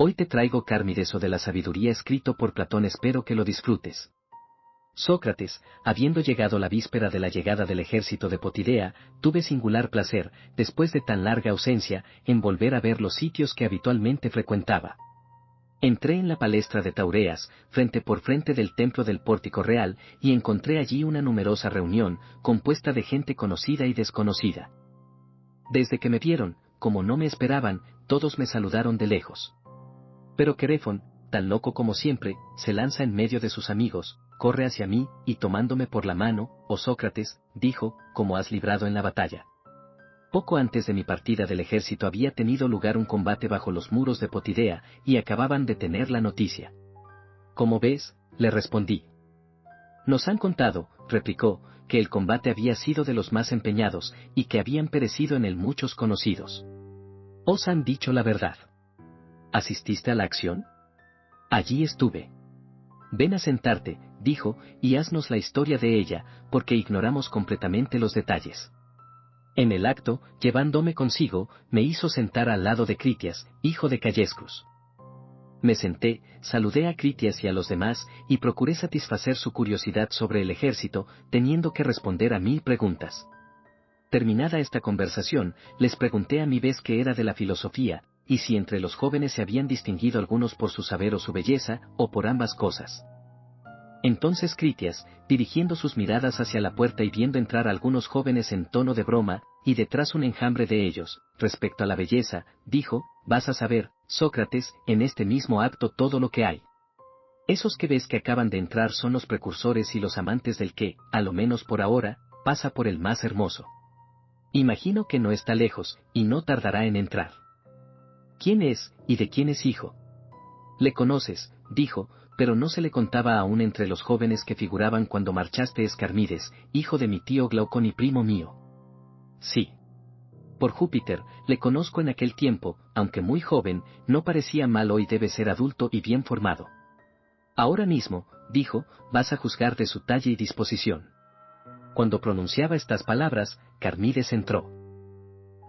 Hoy te traigo Carmides o de la sabiduría escrito por Platón, espero que lo disfrutes. Sócrates, habiendo llegado la víspera de la llegada del ejército de Potidea, tuve singular placer, después de tan larga ausencia, en volver a ver los sitios que habitualmente frecuentaba. Entré en la palestra de Taureas, frente por frente del templo del Pórtico Real, y encontré allí una numerosa reunión, compuesta de gente conocida y desconocida. Desde que me vieron, como no me esperaban, todos me saludaron de lejos. Pero Querefón, tan loco como siempre, se lanza en medio de sus amigos, corre hacia mí, y tomándome por la mano, oh Sócrates, dijo, ¿cómo has librado en la batalla? Poco antes de mi partida del ejército había tenido lugar un combate bajo los muros de Potidea, y acababan de tener la noticia. ¿Cómo ves?, le respondí. Nos han contado, replicó, que el combate había sido de los más empeñados, y que habían perecido en él muchos conocidos. ¿Os han dicho la verdad? ¿Asististe a la acción? Allí estuve. Ven a sentarte, dijo, y haznos la historia de ella, porque ignoramos completamente los detalles. En el acto, llevándome consigo, me hizo sentar al lado de Critias, hijo de Callescrus. Me senté, saludé a Critias y a los demás, y procuré satisfacer su curiosidad sobre el ejército, teniendo que responder a 1000 preguntas. Terminada esta conversación, les pregunté a mi vez qué era de la filosofía, y si entre los jóvenes se habían distinguido algunos por su saber o su belleza, o por ambas cosas. Entonces Critias, dirigiendo sus miradas hacia la puerta y viendo entrar a algunos jóvenes en tono de broma, y detrás un enjambre de ellos, respecto a la belleza, dijo, vas a saber, Sócrates, en este mismo acto todo lo que hay. Esos que ves que acaban de entrar son los precursores y los amantes del que, a lo menos por ahora, pasa por el más hermoso. Imagino que no está lejos, y no tardará en entrar. ¿Quién es, y de quién es hijo? Le conoces, dijo, pero no se le contaba aún entre los jóvenes que figuraban cuando marchaste Carmides, hijo de mi tío Glaucón y primo mío. Sí. Por Júpiter, le conozco en aquel tiempo, aunque muy joven, no parecía mal, hoy debe ser adulto y bien formado. Ahora mismo, dijo, vas a juzgar de su talla y disposición. Cuando pronunciaba estas palabras, Carmides entró.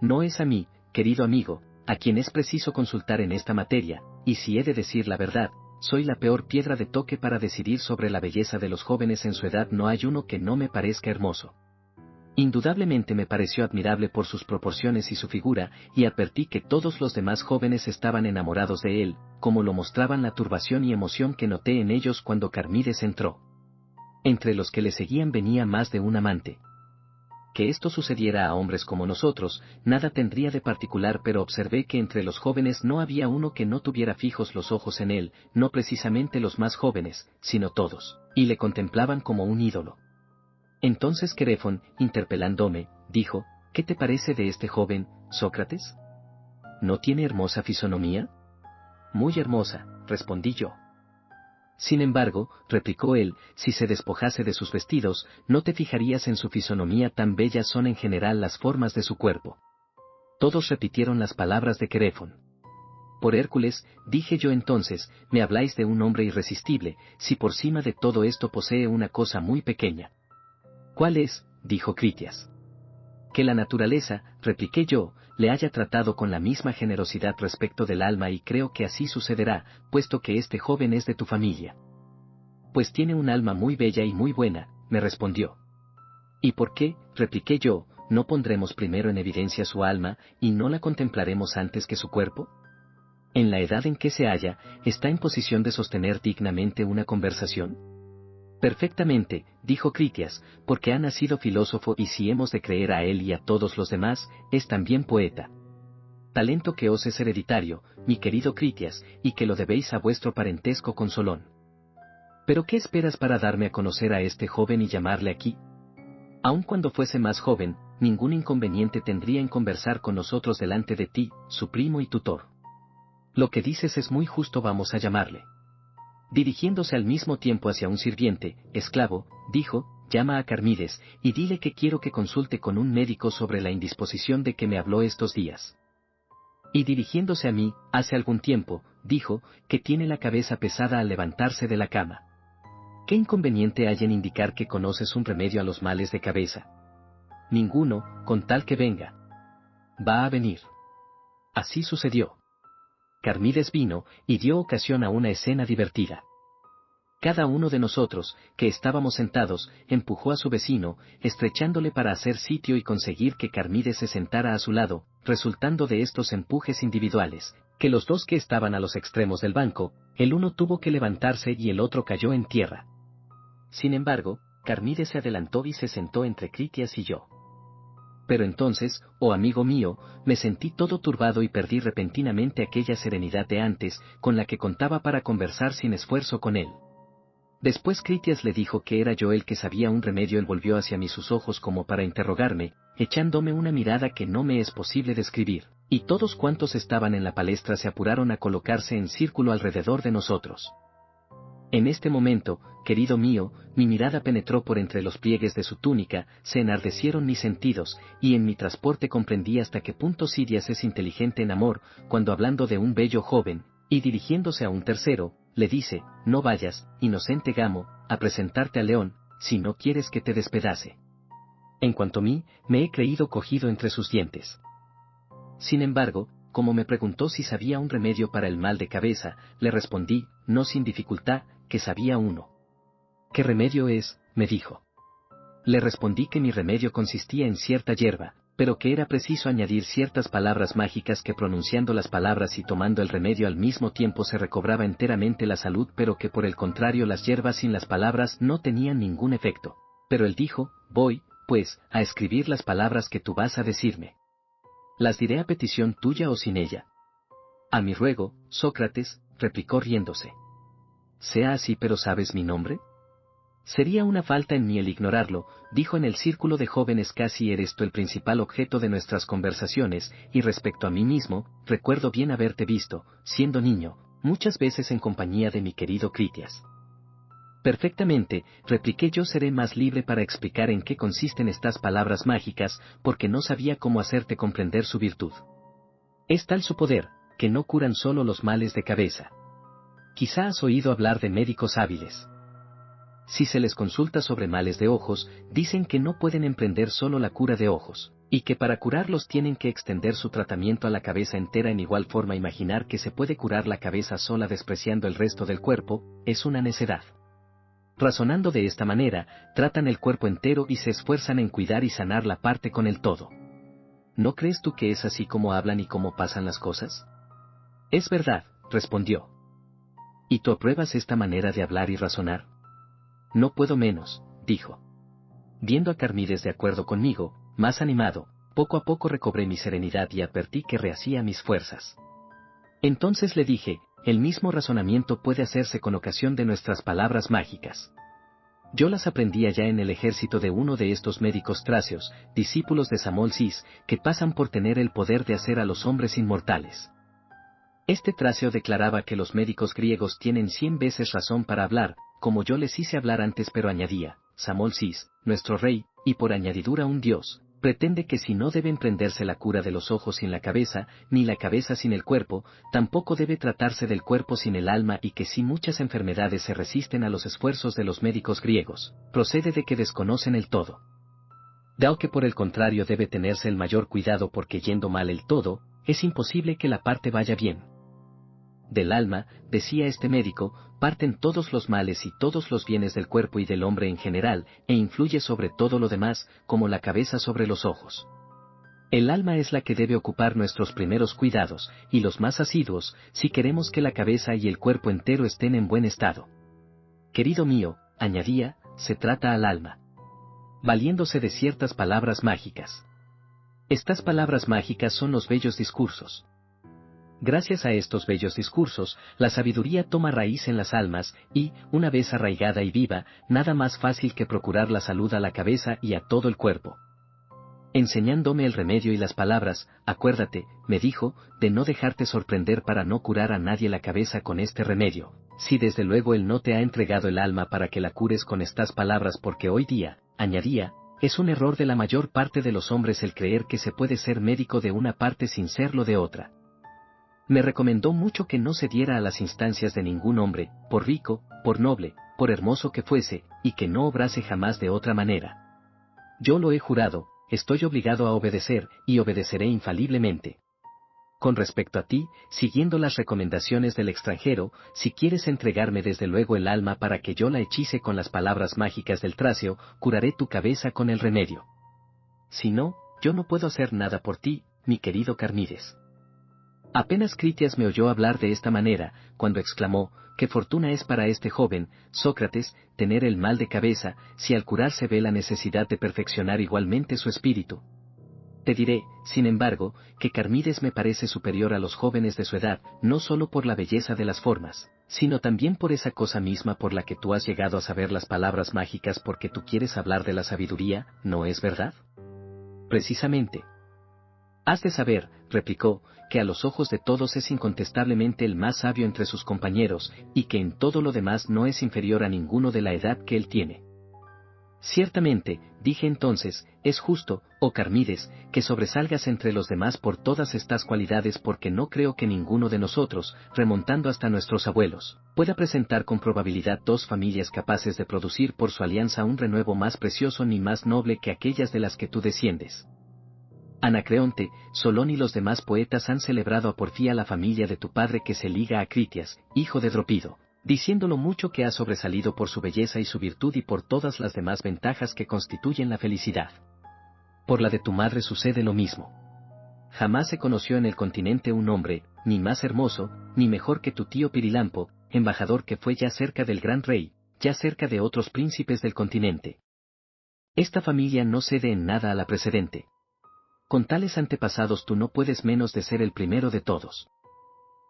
No es a mí, querido amigo, a quien es preciso consultar en esta materia, y si he de decir la verdad, soy la peor piedra de toque para decidir sobre la belleza de los jóvenes en su edad, no hay uno que no me parezca hermoso. Indudablemente me pareció admirable por sus proporciones y su figura, y advertí que todos los demás jóvenes estaban enamorados de él, como lo mostraban la turbación y emoción que noté en ellos cuando Carmides entró. Entre los que le seguían venía más de un amante. Que esto sucediera a hombres como nosotros, nada tendría de particular, pero observé que entre los jóvenes no había uno que no tuviera fijos los ojos en él, no precisamente los más jóvenes, sino todos, y le contemplaban como un ídolo. Entonces Querefón, interpelándome, dijo, ¿qué te parece de este joven, Sócrates? ¿No tiene hermosa fisonomía? Muy hermosa, respondí yo. Sin embargo, replicó él, si se despojase de sus vestidos, no te fijarías en su fisonomía, tan bellas son en general las formas de su cuerpo. Todos repitieron las palabras de Querefón. Por Hércules, dije yo entonces, me habláis de un hombre irresistible, si por cima de todo esto posee una cosa muy pequeña. ¿Cuál es?, dijo Critias. Que la naturaleza, repliqué yo, le haya tratado con la misma generosidad respecto del alma, y creo que así sucederá, puesto que este joven es de tu familia. Pues tiene un alma muy bella y muy buena, me respondió. ¿Y por qué?, repliqué yo, no pondremos primero en evidencia su alma, y no la contemplaremos antes que su cuerpo? En la edad en que se halla, ¿está en posición de sostener dignamente una conversación? Perfectamente, dijo Critias, porque ha nacido filósofo, y si hemos de creer a él y a todos los demás, es también poeta. Talento que os es hereditario, mi querido Critias, y que lo debéis a vuestro parentesco con Solón. ¿Pero qué esperas para darme a conocer a este joven y llamarle aquí? Aun cuando fuese más joven, ningún inconveniente tendría en conversar con nosotros delante de ti, su primo y tutor. Lo que dices es muy justo, vamos a llamarle. Dirigiéndose al mismo tiempo hacia un sirviente, esclavo, dijo, llama a Carmides, y dile que quiero que consulte con un médico sobre la indisposición de que me habló estos días. Y dirigiéndose a mí, hace algún tiempo, dijo, que tiene la cabeza pesada al levantarse de la cama. ¿Qué inconveniente hay en indicar que conoces un remedio a los males de cabeza? Ninguno, con tal que venga. Va a venir. Así sucedió. Carmides vino, y dio ocasión a una escena divertida. Cada uno de nosotros, que estábamos sentados, empujó a su vecino, estrechándole para hacer sitio y conseguir que Carmides se sentara a su lado, resultando de estos empujes individuales, que los dos que estaban a los extremos del banco, el uno tuvo que levantarse y el otro cayó en tierra. Sin embargo, Carmides se adelantó y se sentó entre Critias y yo. Pero entonces, oh amigo mío, me sentí todo turbado y perdí repentinamente aquella serenidad de antes, con la que contaba para conversar sin esfuerzo con él. Después Critias le dijo que era yo el que sabía un remedio. Él volvió hacia mí sus ojos como para interrogarme, echándome una mirada que no me es posible describir, y todos cuantos estaban en la palestra se apuraron a colocarse en círculo alrededor de nosotros. En este momento, querido mío, mi mirada penetró por entre los pliegues de su túnica, se enardecieron mis sentidos, y en mi transporte comprendí hasta qué punto Sidias es inteligente en amor, cuando hablando de un bello joven, y dirigiéndose a un tercero, le dice: no vayas, inocente Gamo, a presentarte a León, si no quieres que te despedace. En cuanto a mí, me he creído cogido entre sus dientes. Sin embargo, como me preguntó si sabía un remedio para el mal de cabeza, le respondí, no sin dificultad, que sabía uno. ¿Qué remedio es?, me dijo. Le respondí que mi remedio consistía en cierta hierba, pero que era preciso añadir ciertas palabras mágicas, que pronunciando las palabras y tomando el remedio al mismo tiempo se recobraba enteramente la salud, pero que por el contrario las hierbas sin las palabras no tenían ningún efecto. Pero él dijo: voy, pues, a escribir las palabras que tú vas a decirme. Las diré a petición tuya o sin ella. A mi ruego, Sócrates, replicó riéndose. Sea así, pero ¿sabes mi nombre? Sería una falta en mí el ignorarlo, dijo. En el círculo de jóvenes casi eres tú el principal objeto de nuestras conversaciones, y respecto a mí mismo, recuerdo bien haberte visto, siendo niño, muchas veces en compañía de mi querido Critias. Perfectamente, repliqué yo. Seré más libre para explicar en qué consisten estas palabras mágicas, porque no sabía cómo hacerte comprender su virtud. Es tal su poder, que no curan solo los males de cabeza. Quizá has oído hablar de médicos hábiles. Si se les consulta sobre males de ojos, dicen que no pueden emprender solo la cura de ojos, y que para curarlos tienen que extender su tratamiento a la cabeza entera. En igual forma, imaginar que se puede curar la cabeza sola despreciando el resto del cuerpo, es una necedad. Razonando de esta manera, tratan el cuerpo entero y se esfuerzan en cuidar y sanar la parte con el todo. ¿No crees tú que es así como hablan y cómo pasan las cosas? Es verdad, respondió. ¿Y tú apruebas esta manera de hablar y razonar? No puedo menos, dijo. Viendo a Carmides de acuerdo conmigo, más animado, poco a poco recobré mi serenidad y advertí que rehacía mis fuerzas. Entonces le dije: el mismo razonamiento puede hacerse con ocasión de nuestras palabras mágicas. Yo las aprendí allá en el ejército de uno de estos médicos tracios, discípulos de Samolsis, que pasan por tener el poder de hacer a los hombres inmortales. Este tracio declaraba que los médicos griegos tienen 100 veces razón para hablar, como yo les hice hablar antes, pero añadía: Samolsis, nuestro rey, y por añadidura un dios, pretende que si no debe emprenderse la cura de los ojos sin la cabeza, ni la cabeza sin el cuerpo, tampoco debe tratarse del cuerpo sin el alma, y que si muchas enfermedades se resisten a los esfuerzos de los médicos griegos, procede de que desconocen el todo. Dado que por el contrario debe tenerse el mayor cuidado, porque yendo mal el todo, es imposible que la parte vaya bien. Del alma, decía este médico, parten todos los males y todos los bienes del cuerpo y del hombre en general, e influye sobre todo lo demás, como la cabeza sobre los ojos. El alma es la que debe ocupar nuestros primeros cuidados, y los más asiduos, si queremos que la cabeza y el cuerpo entero estén en buen estado. Querido mío, añadía, se trata al alma, valiéndose de ciertas palabras mágicas. Estas palabras mágicas son los bellos discursos. Gracias a estos bellos discursos, la sabiduría toma raíz en las almas, y, una vez arraigada y viva, nada más fácil que procurar la salud a la cabeza y a todo el cuerpo. Enseñándome el remedio y las palabras, acuérdate, me dijo, de no dejarte sorprender para no curar a nadie la cabeza con este remedio, si desde luego él no te ha entregado el alma para que la cures con estas palabras, porque hoy día, añadía, es un error de la mayor parte de los hombres el creer que se puede ser médico de una parte sin serlo de otra. Me recomendó mucho que no cediera a las instancias de ningún hombre, por rico, por noble, por hermoso que fuese, y que no obrase jamás de otra manera. Yo lo he jurado, estoy obligado a obedecer, y obedeceré infaliblemente. Con respecto a ti, siguiendo las recomendaciones del extranjero, si quieres entregarme desde luego el alma para que yo la hechice con las palabras mágicas del Tracio, curaré tu cabeza con el remedio. Si no, yo no puedo hacer nada por ti, mi querido Carmides. Apenas Critias me oyó hablar de esta manera, cuando exclamó, «¿Qué fortuna es para este joven, Sócrates, tener el mal de cabeza, si al curarse ve la necesidad de perfeccionar igualmente su espíritu?» Te diré, sin embargo, que Carmides me parece superior a los jóvenes de su edad, no solo por la belleza de las formas, sino también por esa cosa misma por la que tú has llegado a saber las palabras mágicas porque tú quieres hablar de la sabiduría, ¿no es verdad? Precisamente. Has de saber, replicó, que a los ojos de todos es incontestablemente el más sabio entre sus compañeros, y que en todo lo demás no es inferior a ninguno de la edad que él tiene. Ciertamente, dije entonces, es justo, oh Carmides, que sobresalgas entre los demás por todas estas cualidades porque no creo que ninguno de nosotros, remontando hasta nuestros abuelos, pueda presentar con probabilidad dos familias capaces de producir por su alianza un renuevo más precioso ni más noble que aquellas de las que tú desciendes. Anacreonte, Solón y los demás poetas han celebrado a porfía la familia de tu padre que se liga a Critias, hijo de Dropido, diciendo lo mucho que ha sobresalido por su belleza y su virtud y por todas las demás ventajas que constituyen la felicidad. Por la de tu madre sucede lo mismo. Jamás se conoció en el continente un hombre, ni más hermoso, ni mejor que tu tío Pirilampo, embajador que fue ya cerca del gran rey, ya cerca de otros príncipes del continente. Esta familia no cede en nada a la precedente. Con tales antepasados tú no puedes menos de ser el primero de todos.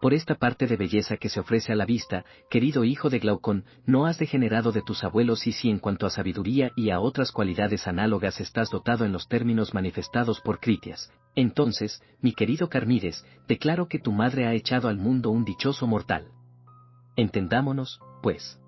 Por esta parte de belleza que se ofrece a la vista, querido hijo de Glaucón, no has degenerado de tus abuelos y si en cuanto a sabiduría y a otras cualidades análogas estás dotado en los términos manifestados por Critias, entonces, mi querido Carmides, declaro que tu madre ha echado al mundo un dichoso mortal. Entendámonos, pues.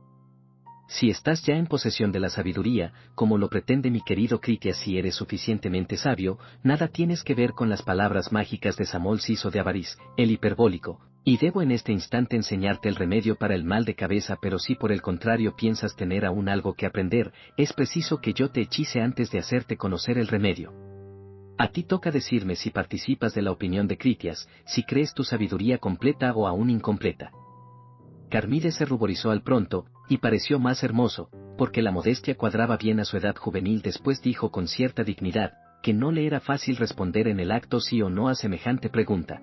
Si estás ya en posesión de la sabiduría, como lo pretende mi querido Critias si eres suficientemente sabio, nada tienes que ver con las palabras mágicas de Samol Siso de Avaris, el hiperbólico, y debo en este instante enseñarte el remedio para el mal de cabeza pero si por el contrario piensas tener aún algo que aprender, es preciso que yo te hechice antes de hacerte conocer el remedio. A ti toca decirme si participas de la opinión de Critias, si crees tu sabiduría completa o aún incompleta. Carmides se ruborizó al pronto, y pareció más hermoso, porque la modestia cuadraba bien a su edad juvenil. Después dijo con cierta dignidad, que no le era fácil responder en el acto sí o no a semejante pregunta.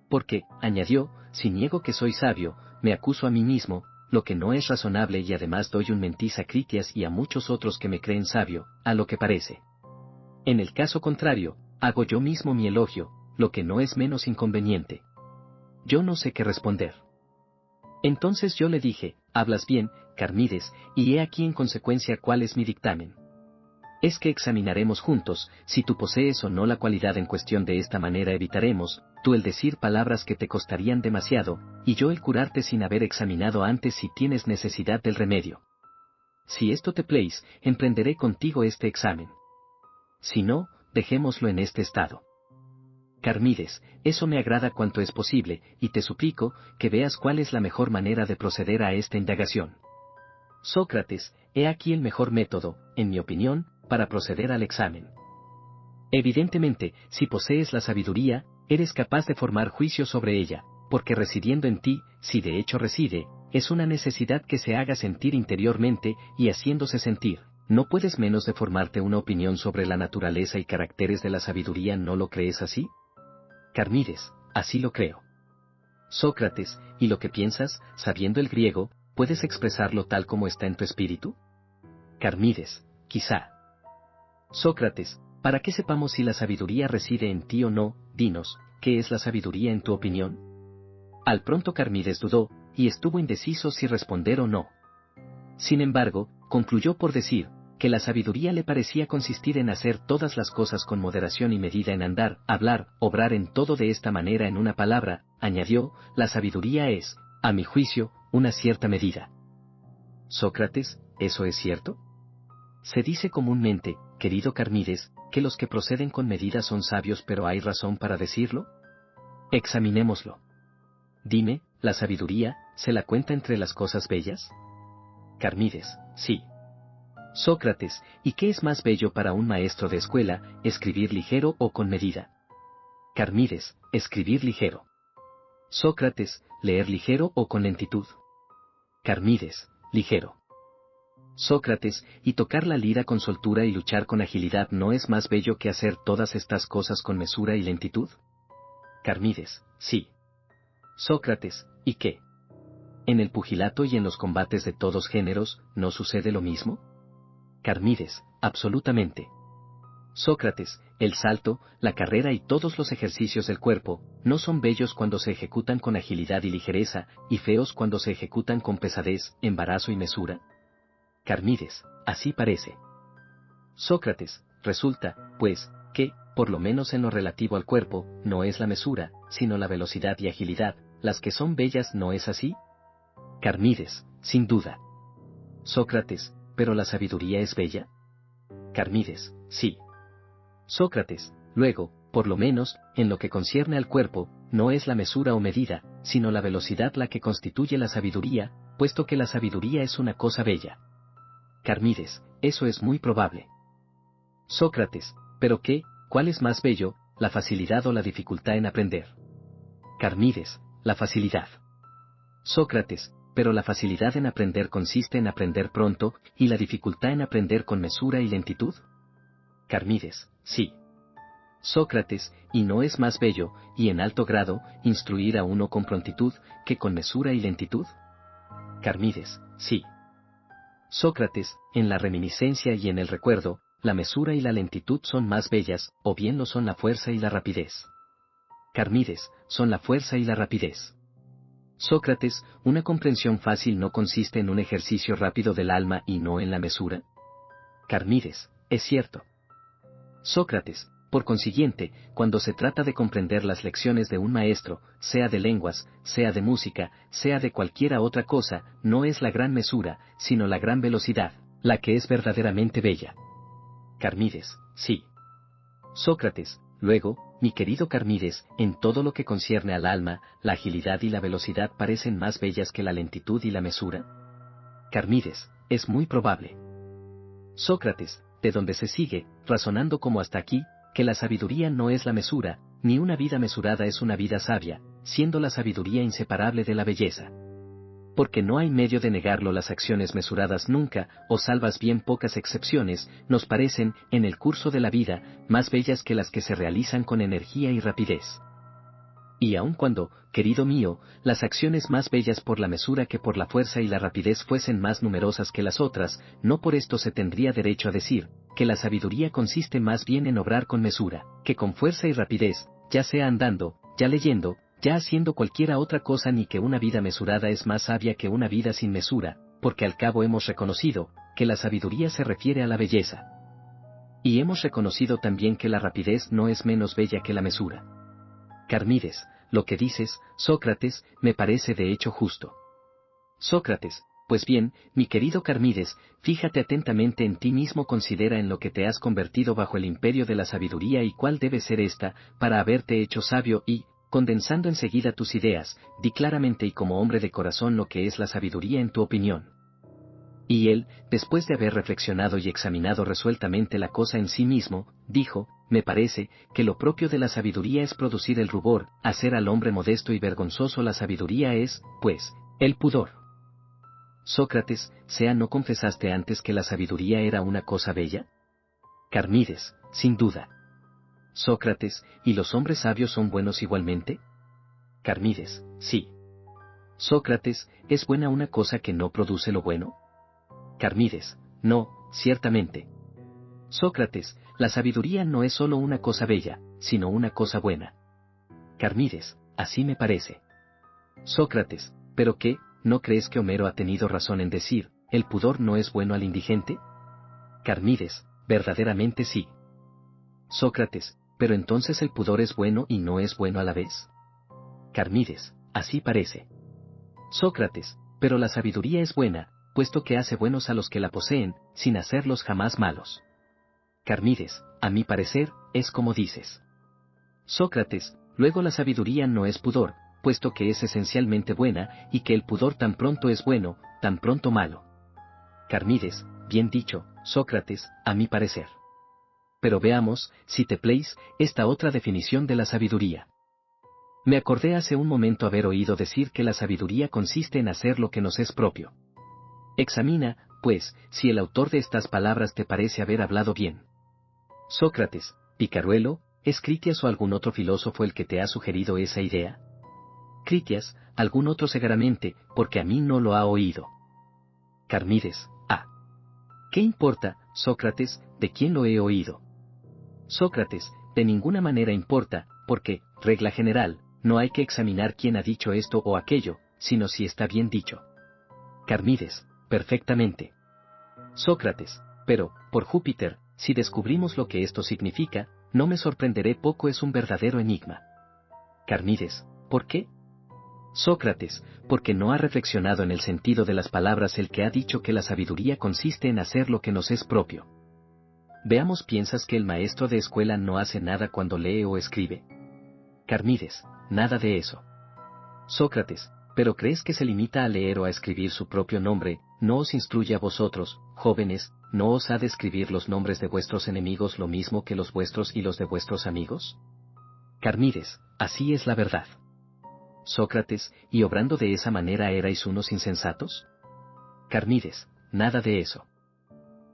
Porque, añadió, si niego que soy sabio, me acuso a mí mismo, lo que no es razonable y además doy un mentiz a Critias y a muchos otros que me creen sabio, a lo que parece. En el caso contrario, hago yo mismo mi elogio, lo que no es menos inconveniente. Yo no sé qué responder. Entonces yo le dije, hablas bien, Carmides, y he aquí en consecuencia cuál es mi dictamen. Es que examinaremos juntos, si tú posees o no la cualidad en cuestión de esta manera evitaremos, tú el decir palabras que te costarían demasiado, y yo el curarte sin haber examinado antes si tienes necesidad del remedio. Si esto te place, emprenderé contigo este examen. Si no, dejémoslo en este estado. Carmides, eso me agrada cuanto es posible, y te suplico, que veas cuál es la mejor manera de proceder a esta indagación. Sócrates, he aquí el mejor método, en mi opinión, para proceder al examen. Evidentemente, si posees la sabiduría, eres capaz de formar juicio sobre ella, porque residiendo en ti, si de hecho reside, es una necesidad que se haga sentir interiormente, y haciéndose sentir, no puedes menos de formarte una opinión sobre la naturaleza y caracteres de la sabiduría. ¿No lo crees así? Carmides, así lo creo. Sócrates, ¿y lo que piensas, sabiendo el griego, puedes expresarlo tal como está en tu espíritu? Carmides, quizá. Sócrates, para que sepamos si la sabiduría reside en ti o no, dinos, ¿qué es la sabiduría en tu opinión? Al pronto Carmides dudó, y estuvo indeciso si responder o no. Sin embargo, concluyó por decir, que la sabiduría le parecía consistir en hacer todas las cosas con moderación y medida, en andar, hablar, obrar en todo de esta manera. En una palabra, añadió, la sabiduría es, a mi juicio, una cierta medida. Sócrates, ¿eso es cierto? Se dice comúnmente, querido Carmides, que los que proceden con medida son sabios, pero ¿hay razón para decirlo? Examinémoslo. Dime, ¿la sabiduría, se la cuenta entre las cosas bellas? Carmides, sí. Sócrates, ¿y qué es más bello para un maestro de escuela, escribir ligero o con medida? Carmides, escribir ligero. Sócrates, leer ligero o con lentitud. Carmides, ligero. Sócrates, y tocar la lira con soltura y luchar con agilidad no es más bello que hacer todas estas cosas con mesura y lentitud. Carmides, sí. Sócrates, ¿y qué? ¿En el pugilato y en los combates de todos géneros, no sucede lo mismo? Carmides, absolutamente. Sócrates, el salto, la carrera y todos los ejercicios del cuerpo, ¿no son bellos cuando se ejecutan con agilidad y ligereza, y feos cuando se ejecutan con pesadez, embarazo y mesura? Carmides, así parece. Sócrates, resulta, pues, que, por lo menos en lo relativo al cuerpo, no es la mesura, sino la velocidad y agilidad, las que son bellas, ¿no es así? Carmides, sin duda. Sócrates, ¿pero la sabiduría es bella? Carmides, sí. Sócrates, luego, por lo menos, en lo que concierne al cuerpo, no es la mesura o medida, sino la velocidad la que constituye la sabiduría, puesto que la sabiduría es una cosa bella. Carmides, eso es muy probable. Sócrates, ¿pero qué? ¿Cuál es más bello, la facilidad o la dificultad en aprender? Carmides, la facilidad. Sócrates, pero la facilidad en aprender consiste en aprender pronto, y la dificultad en aprender con mesura y lentitud. Carmides, sí. Sócrates, ¿y no es más bello, y en alto grado, instruir a uno con prontitud, que con mesura y lentitud? Carmides, sí. Sócrates, en la reminiscencia y en el recuerdo, la mesura y la lentitud son más bellas, o bien lo son la fuerza y la rapidez. Carmides, son la fuerza y la rapidez. Sócrates, ¿una comprensión fácil no consiste en un ejercicio rápido del alma y no en la mesura? Carmides, es cierto. Sócrates, por consiguiente, cuando se trata de comprender las lecciones de un maestro, sea de lenguas, sea de música, sea de cualquiera otra cosa, no es la gran mesura, sino la gran velocidad, la que es verdaderamente bella. Carmides, sí. Sócrates, luego, mi querido Carmides, en todo lo que concierne al alma, la agilidad y la velocidad parecen más bellas que la lentitud y la mesura. Carmides, es muy probable. Sócrates, de donde se sigue, razonando como hasta aquí, que la sabiduría no es la mesura, ni una vida mesurada es una vida sabia, siendo la sabiduría inseparable de la belleza. Porque no hay medio de negarlo, las acciones mesuradas nunca, o salvas bien pocas excepciones, nos parecen, en el curso de la vida, más bellas que las que se realizan con energía y rapidez. Y aun cuando, querido mío, las acciones más bellas por la mesura que por la fuerza y la rapidez fuesen más numerosas que las otras, no por esto se tendría derecho a decir, que la sabiduría consiste más bien en obrar con mesura, que con fuerza y rapidez, ya sea andando, ya leyendo, ya haciendo cualquiera otra cosa, ni que una vida mesurada es más sabia que una vida sin mesura, porque al cabo hemos reconocido, que la sabiduría se refiere a la belleza. Y hemos reconocido también que la rapidez no es menos bella que la mesura. Carmides, lo que dices, Sócrates, me parece de hecho justo. Sócrates, pues bien, mi querido Carmides, fíjate atentamente en ti mismo, considera en lo que te has convertido bajo el imperio de la sabiduría y cuál debe ser esta, para haberte hecho sabio y, condensando enseguida tus ideas, di claramente y como hombre de corazón lo que es la sabiduría en tu opinión. Y él, después de haber reflexionado y examinado resueltamente la cosa en sí mismo, dijo, me parece, que lo propio de la sabiduría es producir el rubor, hacer al hombre modesto y vergonzoso. La sabiduría es, pues, el pudor. Sócrates, ¿no confesaste antes que la sabiduría era una cosa bella? Carmides, sin duda. Sócrates, ¿y los hombres sabios son buenos igualmente? Carmides, sí. Sócrates, ¿es buena una cosa que no produce lo bueno? Carmides, no, ciertamente. Sócrates, la sabiduría no es solo una cosa bella, sino una cosa buena. Carmides, así me parece. Sócrates, ¿pero qué, no crees que Homero ha tenido razón en decir, el pudor no es bueno al indigente? Carmides, verdaderamente sí. Sócrates, pero entonces el pudor es bueno y no es bueno a la vez. Carmides, así parece. Sócrates, pero la sabiduría es buena, puesto que hace buenos a los que la poseen, sin hacerlos jamás malos. Carmides, a mi parecer, es como dices. Sócrates, luego la sabiduría no es pudor, puesto que es esencialmente buena, y que el pudor tan pronto es bueno, tan pronto malo. Carmides, bien dicho, Sócrates, a mi parecer. pero veamos, si te place, esta otra definición de la sabiduría. Me acordé hace un momento haber oído decir que la sabiduría consiste en hacer lo que nos es propio. Examina, pues, si el autor de estas palabras te parece haber hablado bien. Sócrates, Picaruelo, ¿es Critias o algún otro filósofo el que te ha sugerido esa idea? Critias, algún otro seguramente, porque a mí no lo ha oído. Carmides, ¿qué importa, Sócrates, de quién lo he oído? Sócrates, de ninguna manera importa, porque, regla general, no hay que examinar quién ha dicho esto o aquello, sino si está bien dicho. Carmides, perfectamente. Sócrates, pero, por Júpiter, si descubrimos lo que esto significa, no me sorprenderé poco, es un verdadero enigma. Carmides, ¿por qué? Sócrates, porque no ha reflexionado en el sentido de las palabras el que ha dicho que la sabiduría consiste en hacer lo que nos es propio. Veamos, ¿piensas que el maestro de escuela no hace nada cuando lee o escribe? Carmides, nada de eso. Sócrates, ¿pero crees que se limita a leer o a escribir su propio nombre? ¿No os instruye a vosotros, jóvenes, no os ha de escribir los nombres de vuestros enemigos lo mismo que los vuestros y los de vuestros amigos? Carmides, así es la verdad. Sócrates, ¿y obrando de esa manera erais unos insensatos? Carmides, nada de eso.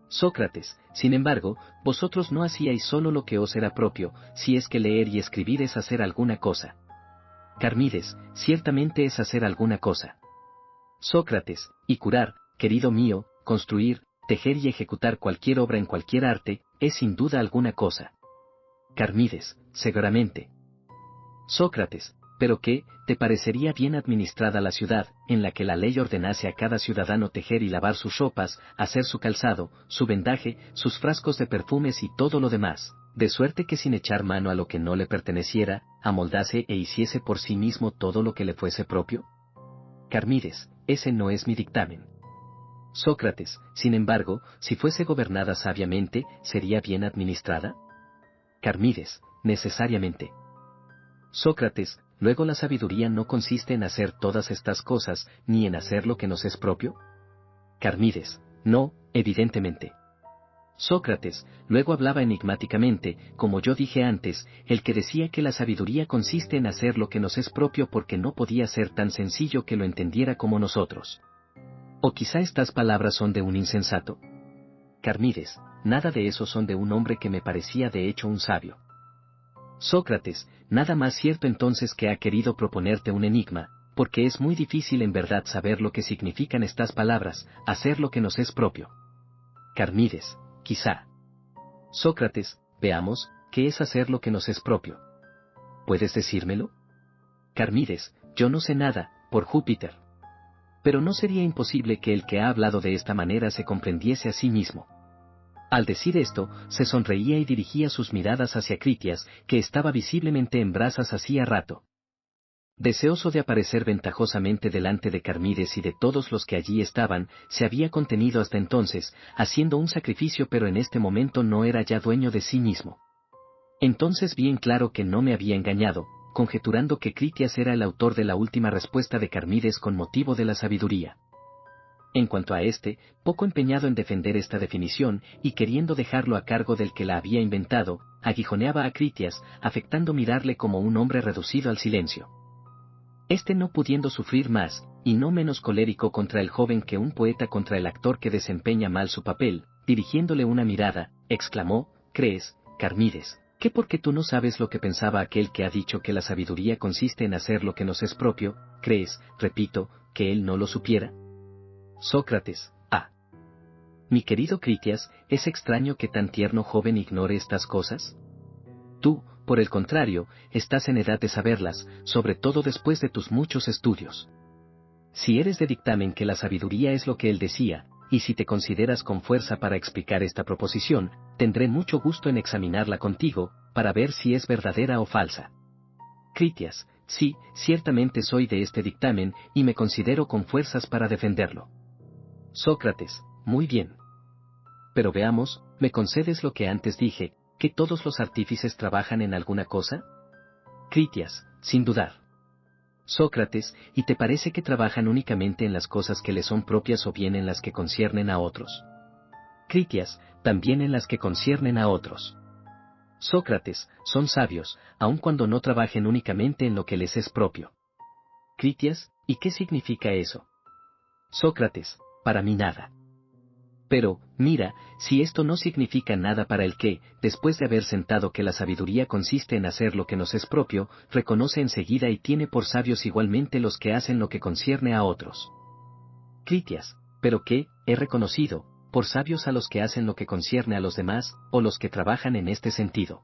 Sócrates, sin embargo, vosotros no hacíais solo lo que os era propio, si es que leer y escribir es hacer alguna cosa. Carmides, ciertamente es hacer alguna cosa. Sócrates, y curar, querido mío, construir, tejer y ejecutar cualquier obra en cualquier arte, es sin duda alguna cosa. Carmides, seguramente. Sócrates, pero ¿qué te parecería bien administrada la ciudad, en la que la ley ordenase a cada ciudadano tejer y lavar sus ropas, hacer su calzado, su vendaje, sus frascos de perfumes y todo lo demás, de suerte que sin echar mano a lo que no le perteneciera, amoldase e hiciese por sí mismo todo lo que le fuese propio? Carmides, ese no es mi dictamen. Sócrates, sin embargo, si fuese gobernada sabiamente, ¿sería bien administrada? Carmides, necesariamente. Sócrates, luego la sabiduría no consiste en hacer todas estas cosas, ni en hacer lo que nos es propio. Carmides, no, evidentemente. Sócrates, luego hablaba enigmáticamente, como yo dije antes, el que decía que la sabiduría consiste en hacer lo que nos es propio porque no podía ser tan sencillo que lo entendiera como nosotros. O quizá estas palabras son de un insensato. Carmides, nada de eso, son de un hombre que me parecía de hecho un sabio. Sócrates, nada más cierto entonces que ha querido proponerte un enigma, porque es muy difícil en verdad saber lo que significan estas palabras, hacer lo que nos es propio. Carmides, quizá. Sócrates, veamos, ¿qué es hacer lo que nos es propio? ¿Puedes decírmelo? Carmides, yo no sé nada, por Júpiter. Pero no sería imposible que el que ha hablado de esta manera se comprendiese a sí mismo. Al decir esto, se sonreía y dirigía sus miradas hacia Critias, que estaba visiblemente en brasas hacía rato. Deseoso de aparecer ventajosamente delante de Carmides y de todos los que allí estaban, se había contenido hasta entonces, haciendo un sacrificio, pero en este momento no era ya dueño de sí mismo. Entonces bien claro que no me había engañado, conjeturando que Critias era el autor de la última respuesta de Carmides con motivo de la sabiduría. En cuanto a este, poco empeñado en defender esta definición, y queriendo dejarlo a cargo del que la había inventado, aguijoneaba a Critias, afectando mirarle como un hombre reducido al silencio. Este, no pudiendo sufrir más, y no menos colérico contra el joven que un poeta contra el actor que desempeña mal su papel, dirigiéndole una mirada, exclamó: ¿crees, Carmides, que porque tú no sabes lo que pensaba aquel que ha dicho que la sabiduría consiste en hacer lo que nos es propio, crees, repito, que él no lo supiera? Sócrates, mi querido Critias, ¿es extraño que tan tierno joven ignore estas cosas? Tú, por el contrario, estás en edad de saberlas, sobre todo después de tus muchos estudios. Si eres de dictamen que la sabiduría es lo que él decía, y si te consideras con fuerza para explicar esta proposición, tendré mucho gusto en examinarla contigo, para ver si es verdadera o falsa. Critias, sí, ciertamente soy de este dictamen, y me considero con fuerzas para defenderlo. Sócrates, muy bien. Pero veamos, ¿me concedes lo que antes dije, que todos los artífices trabajan en alguna cosa? Critias, sin dudar. Sócrates, ¿y te parece que trabajan únicamente en las cosas que les son propias o bien en las que conciernen a otros? Critias, también en las que conciernen a otros. Sócrates, son sabios, aun cuando no trabajen únicamente en lo que les es propio. Critias, ¿y qué significa eso? Sócrates, para mí nada. Pero, mira, si esto no significa nada para el que, después de haber sentado que la sabiduría consiste en hacer lo que nos es propio, reconoce enseguida y tiene por sabios igualmente los que hacen lo que concierne a otros. Critias, pero ¿qué he reconocido, por sabios a los que hacen lo que concierne a los demás, o los que trabajan en este sentido?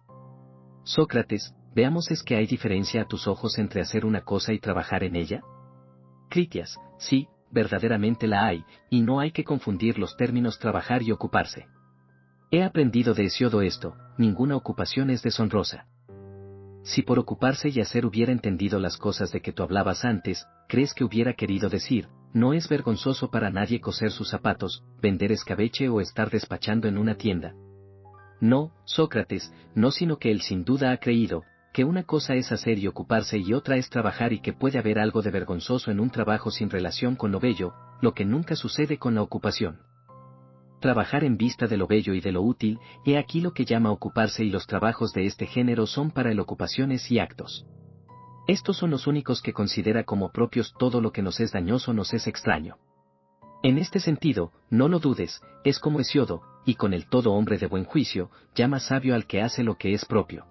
Sócrates, veamos, ¿es que hay diferencia a tus ojos entre hacer una cosa y trabajar en ella? Critias, sí, verdaderamente la hay, y no hay que confundir los términos trabajar y ocuparse. He aprendido de Hesiodo esto, ninguna ocupación es deshonrosa. Si por ocuparse y hacer hubiera entendido las cosas de que tú hablabas antes, ¿crees que hubiera querido decir, no es vergonzoso para nadie coser sus zapatos, vender escabeche o estar despachando en una tienda? No, Sócrates, no, sino que él sin duda ha creído, que una cosa es hacer y ocuparse y otra es trabajar, y que puede haber algo de vergonzoso en un trabajo sin relación con lo bello, lo que nunca sucede con la ocupación. Trabajar en vista de lo bello y de lo útil, he aquí lo que llama ocuparse, y los trabajos de este género son para él ocupaciones y actos. Estos son los únicos que considera como propios, todo lo que nos es dañoso nos es extraño. En este sentido, no lo dudes, es como Hesiodo, y con el todo hombre de buen juicio, llama sabio al que hace lo que es propio.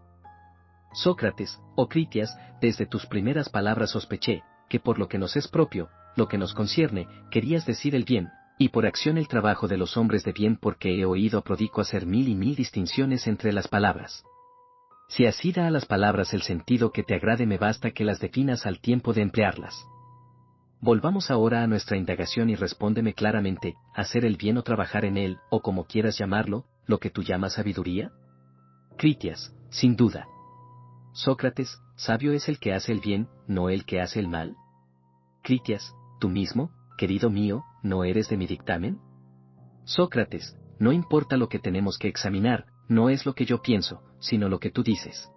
Sócrates, o Critias, desde tus primeras palabras sospeché, que por lo que nos es propio, lo que nos concierne, querías decir el bien, y por acción el trabajo de los hombres de bien, porque he oído a Prodico hacer mil y mil distinciones entre las palabras. Si así da a las palabras el sentido que te agrade, me basta que las definas al tiempo de emplearlas. Volvamos ahora a nuestra indagación y respóndeme claramente, ¿hacer el bien o trabajar en él, o como quieras llamarlo, lo que tú llamas sabiduría? Critias, sin duda. Sócrates, sabio es el que hace el bien, no el que hace el mal. Critias, tú mismo, querido mío, ¿no eres de mi dictamen? Sócrates, no importa lo que tenemos que examinar, no es lo que yo pienso, sino lo que tú dices.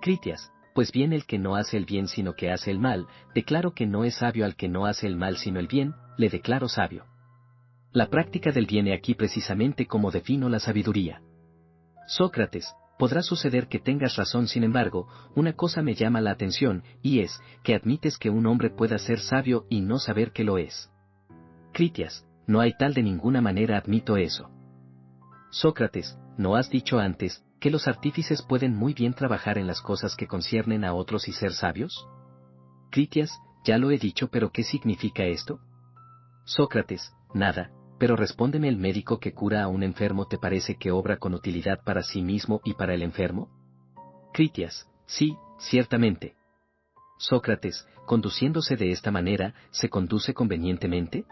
Critias, pues bien, el que no hace el bien sino que hace el mal, declaro que no es sabio; al que no hace el mal sino el bien, le declaro sabio. La práctica del bien, he aquí precisamente como defino la sabiduría. Sócrates, podrá suceder que tengas razón, sin embargo, una cosa me llama la atención, y es, que admites que un hombre pueda ser sabio y no saber que lo es. Critias, no hay tal, de ninguna manera admito eso. Sócrates, ¿no has dicho antes, que los artífices pueden muy bien trabajar en las cosas que conciernen a otros y ser sabios? Critias, ya lo he dicho, pero ¿qué significa esto? Sócrates, nada, pero respóndeme, ¿el médico que cura a un enfermo te parece que obra con utilidad para sí mismo y para el enfermo? Critias, sí, ciertamente. Sócrates, conduciéndose de esta manera, ¿se conduce convenientemente?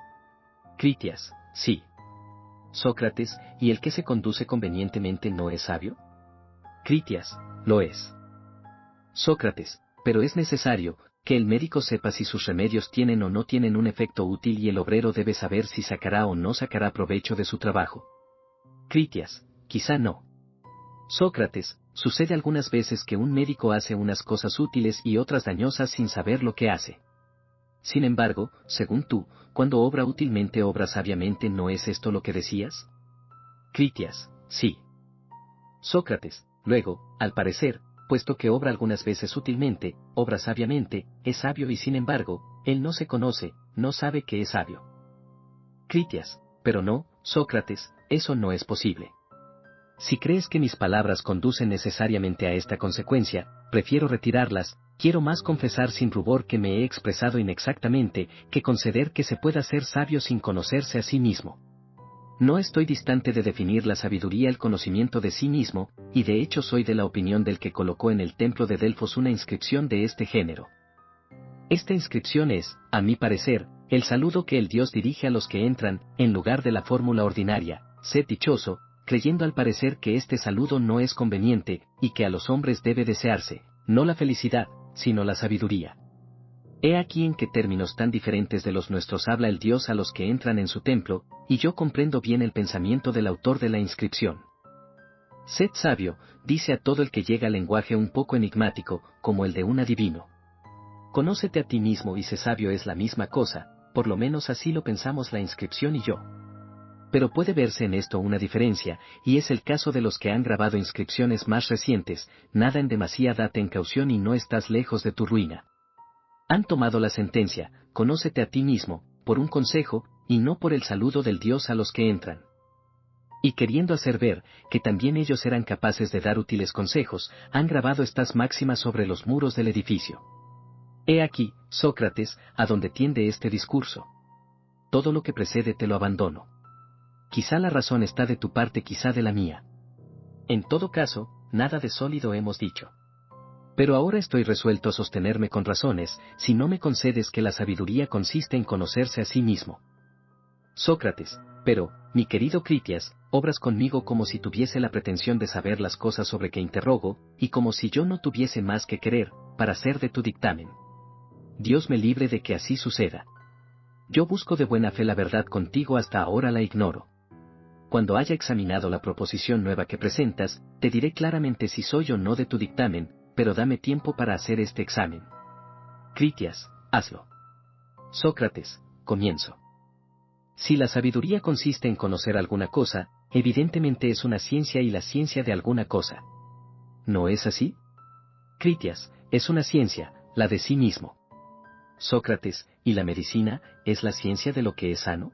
Critias, sí. Sócrates, ¿y el que se conduce convenientemente no es sabio? Critias, lo es. Sócrates, pero es necesario que el médico sepa si sus remedios tienen o no tienen un efecto útil, y el obrero debe saber si sacará o no sacará provecho de su trabajo. Critias, quizá no. Sócrates, sucede algunas veces que un médico hace unas cosas útiles y otras dañosas sin saber lo que hace. Sin embargo, según tú, cuando obra útilmente obra sabiamente, ¿no es esto lo que decías? Critias, sí. Sócrates, luego, al parecer, puesto que obra algunas veces útilmente, obra sabiamente, es sabio, y sin embargo, él no se conoce, no sabe que es sabio. Critias, pero no, Sócrates, eso no es posible. Si crees que mis palabras conducen necesariamente a esta consecuencia, prefiero retirarlas. Quiero más confesar sin rubor que me he expresado inexactamente, que conceder que se pueda ser sabio sin conocerse a sí mismo. No estoy distante de definir la sabiduría el conocimiento de sí mismo, y de hecho soy de la opinión del que colocó en el templo de Delfos una inscripción de este género. Esta inscripción es, a mi parecer, el saludo que el dios dirige a los que entran, en lugar de la fórmula ordinaria, sed dichoso, creyendo al parecer que este saludo no es conveniente, y que a los hombres debe desearse, no la felicidad, sino la sabiduría. He aquí en qué términos tan diferentes de los nuestros habla el Dios a los que entran en su templo, y yo comprendo bien el pensamiento del autor de la inscripción. Sed sabio, dice a todo el que llega al lenguaje un poco enigmático, como el de un adivino. Conócete a ti mismo y sé sabio es la misma cosa, por lo menos así lo pensamos la inscripción y yo. Pero puede verse en esto una diferencia, y es el caso de los que han grabado inscripciones más recientes: nada en demasía, date en caución y no estás lejos de tu ruina. Han tomado la sentencia: conócete a ti mismo, por un consejo, y no por el saludo del Dios a los que entran. Y queriendo hacer ver que también ellos eran capaces de dar útiles consejos, han grabado estas máximas sobre los muros del edificio. He aquí, Sócrates, a donde tiende este discurso. Todo lo que precede te lo abandono. Quizá la razón está de tu parte, quizá de la mía. En todo caso, nada de sólido hemos dicho. Pero ahora estoy resuelto a sostenerme con razones, si no me concedes que la sabiduría consiste en conocerse a sí mismo. Sócrates: pero, mi querido Critias, obras conmigo como si tuviese la pretensión de saber las cosas sobre que interrogo, y como si yo no tuviese más que querer, para ser de tu dictamen. Dios me libre de que así suceda. Yo busco de buena fe la verdad contigo, hasta ahora la ignoro. Cuando haya examinado la proposición nueva que presentas, te diré claramente si soy o no de tu dictamen, pero dame tiempo para hacer este examen. Critias: hazlo. Sócrates: comienzo. Si la sabiduría consiste en conocer alguna cosa, evidentemente es una ciencia, y la ciencia de alguna cosa. ¿No es así? Critias: es una ciencia, la de sí mismo. Sócrates: ¿y la medicina, es la ciencia de lo que es sano?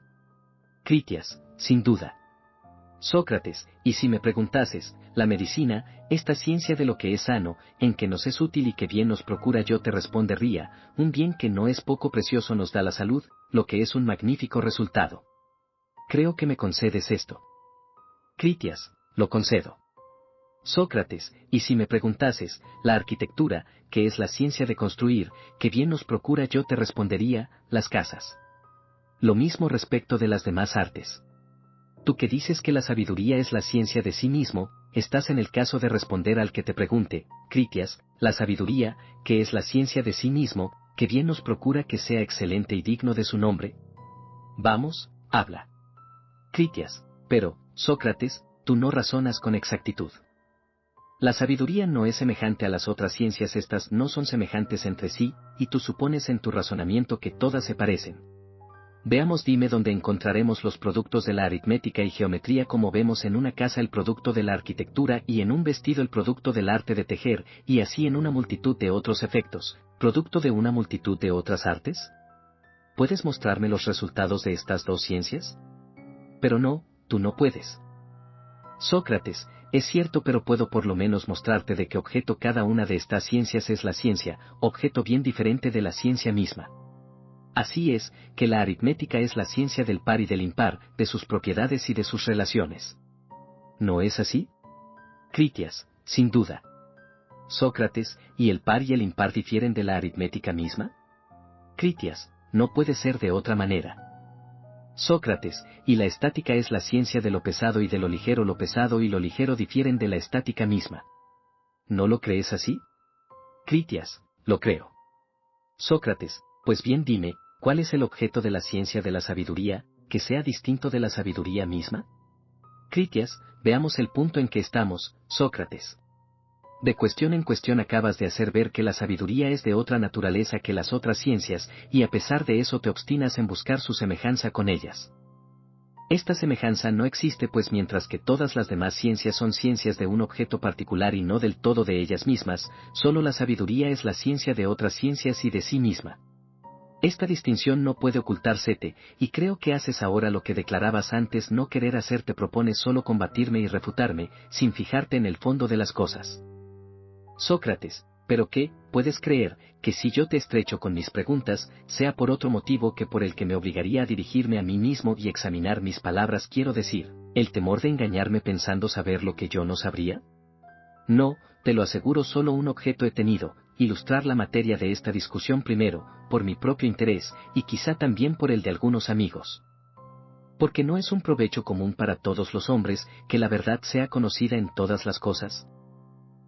Critias: sin duda. Sócrates: y si me preguntases, la medicina, esta ciencia de lo que es sano, en que nos es útil y que bien nos procura, yo te respondería: un bien que no es poco precioso nos da la salud, lo que es un magnífico resultado. Creo que me concedes esto. Critias: lo concedo. Sócrates: y si me preguntases, la arquitectura, que es la ciencia de construir, que bien nos procura, yo te respondería: las casas. Lo mismo respecto de las demás artes. Tú que dices que la sabiduría es la ciencia de sí mismo, estás en el caso de responder al que te pregunte: Critias, la sabiduría, que es la ciencia de sí mismo, que bien nos procura que sea excelente y digno de su nombre. Vamos, habla. Critias: pero, Sócrates, tú no razonas con exactitud. La sabiduría no es semejante a las otras ciencias, estas no son semejantes entre sí, y tú supones en tu razonamiento que todas se parecen. Veamos, dime dónde encontraremos los productos de la aritmética y geometría, como vemos en una casa el producto de la arquitectura y en un vestido el producto del arte de tejer, y así en una multitud de otros efectos, producto de una multitud de otras artes. ¿Puedes mostrarme los resultados de estas dos ciencias? Pero no, tú no puedes. Sócrates: es cierto, pero puedo por lo menos mostrarte de qué objeto cada una de estas ciencias es la ciencia, objeto bien diferente de la ciencia misma. Así es, que la aritmética es la ciencia del par y del impar, de sus propiedades y de sus relaciones. ¿No es así? Critias: sin duda. Sócrates: ¿y el par y el impar difieren de la aritmética misma? Critias: no puede ser de otra manera. Sócrates: ¿y la estática es la ciencia de lo pesado y de lo ligero? Lo pesado y lo ligero difieren de la estática misma. ¿No lo crees así? Critias: lo creo. Sócrates: pues bien, dime, ¿cuál es el objeto de la ciencia de la sabiduría, que sea distinto de la sabiduría misma? Critias: veamos el punto en que estamos, Sócrates. De cuestión en cuestión acabas de hacer ver que la sabiduría es de otra naturaleza que las otras ciencias, y a pesar de eso te obstinas en buscar su semejanza con ellas. Esta semejanza no existe, pues mientras que todas las demás ciencias son ciencias de un objeto particular y no del todo de ellas mismas, solo la sabiduría es la ciencia de otras ciencias y de sí misma. Esta distinción no puede ocultársete, y creo que haces ahora lo que declarabas antes no querer hacer: te propones solo combatirme y refutarme, sin fijarte en el fondo de las cosas. Sócrates: pero ¿qué? ¿Puedes creer que si yo te estrecho con mis preguntas, sea por otro motivo que por el que me obligaría a dirigirme a mí mismo y examinar mis palabras? Quiero decir, el temor de engañarme pensando saber lo que yo no sabría. No, te lo aseguro, solo un objeto he tenido: ilustrar la materia de esta discusión, primero, por mi propio interés, y quizá también por el de algunos amigos. Porque no es un provecho común para todos los hombres que la verdad sea conocida en todas las cosas.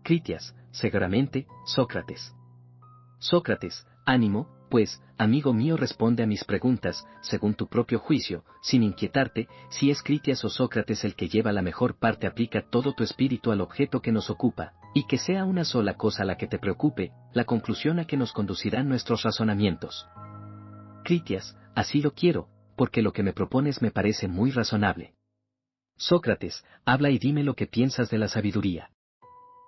Critias: seguramente, Sócrates. Sócrates: ánimo, pues, amigo mío, responde a mis preguntas, según tu propio juicio, sin inquietarte, si es Critias o Sócrates el que lleva la mejor parte. Aplica todo tu espíritu al objeto que nos ocupa, y que sea una sola cosa la que te preocupe, la conclusión a que nos conducirán nuestros razonamientos. Critias: así lo quiero, porque lo que me propones me parece muy razonable. Sócrates, habla y dime lo que piensas de la sabiduría.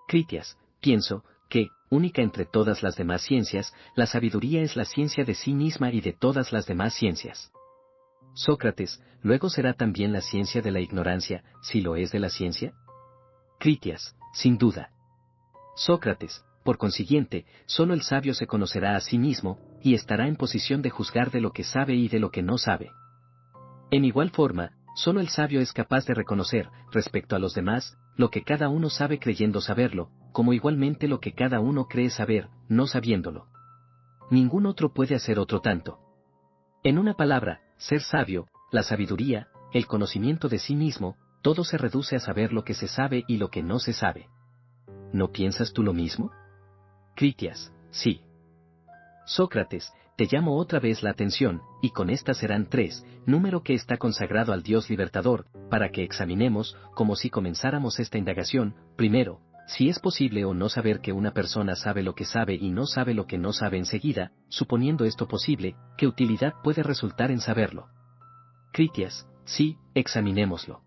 Critias, pienso, que, única entre todas las demás ciencias, la sabiduría es la ciencia de sí misma y de todas las demás ciencias. Sócrates, luego será también la ciencia de la ignorancia, si lo es de la ciencia. Critias, sin duda. Sócrates, por consiguiente, solo el sabio se conocerá a sí mismo, y estará en posición de juzgar de lo que sabe y de lo que no sabe. En igual forma, solo el sabio es capaz de reconocer, respecto a los demás, lo que cada uno sabe creyendo saberlo, como igualmente lo que cada uno cree saber, no sabiéndolo. Ningún otro puede hacer otro tanto. En una palabra, ser sabio, la sabiduría, el conocimiento de sí mismo, todo se reduce a saber lo que se sabe y lo que no se sabe. ¿No piensas tú lo mismo? Critias, sí. Sócrates, te llamo otra vez la atención, y con estas serán 3, número que está consagrado al Dios libertador, para que examinemos, como si comenzáramos esta indagación, primero, si es posible o no saber que una persona sabe lo que sabe y no sabe lo que no sabe enseguida, suponiendo esto posible, ¿qué utilidad puede resultar en saberlo? Critias, sí, examinémoslo.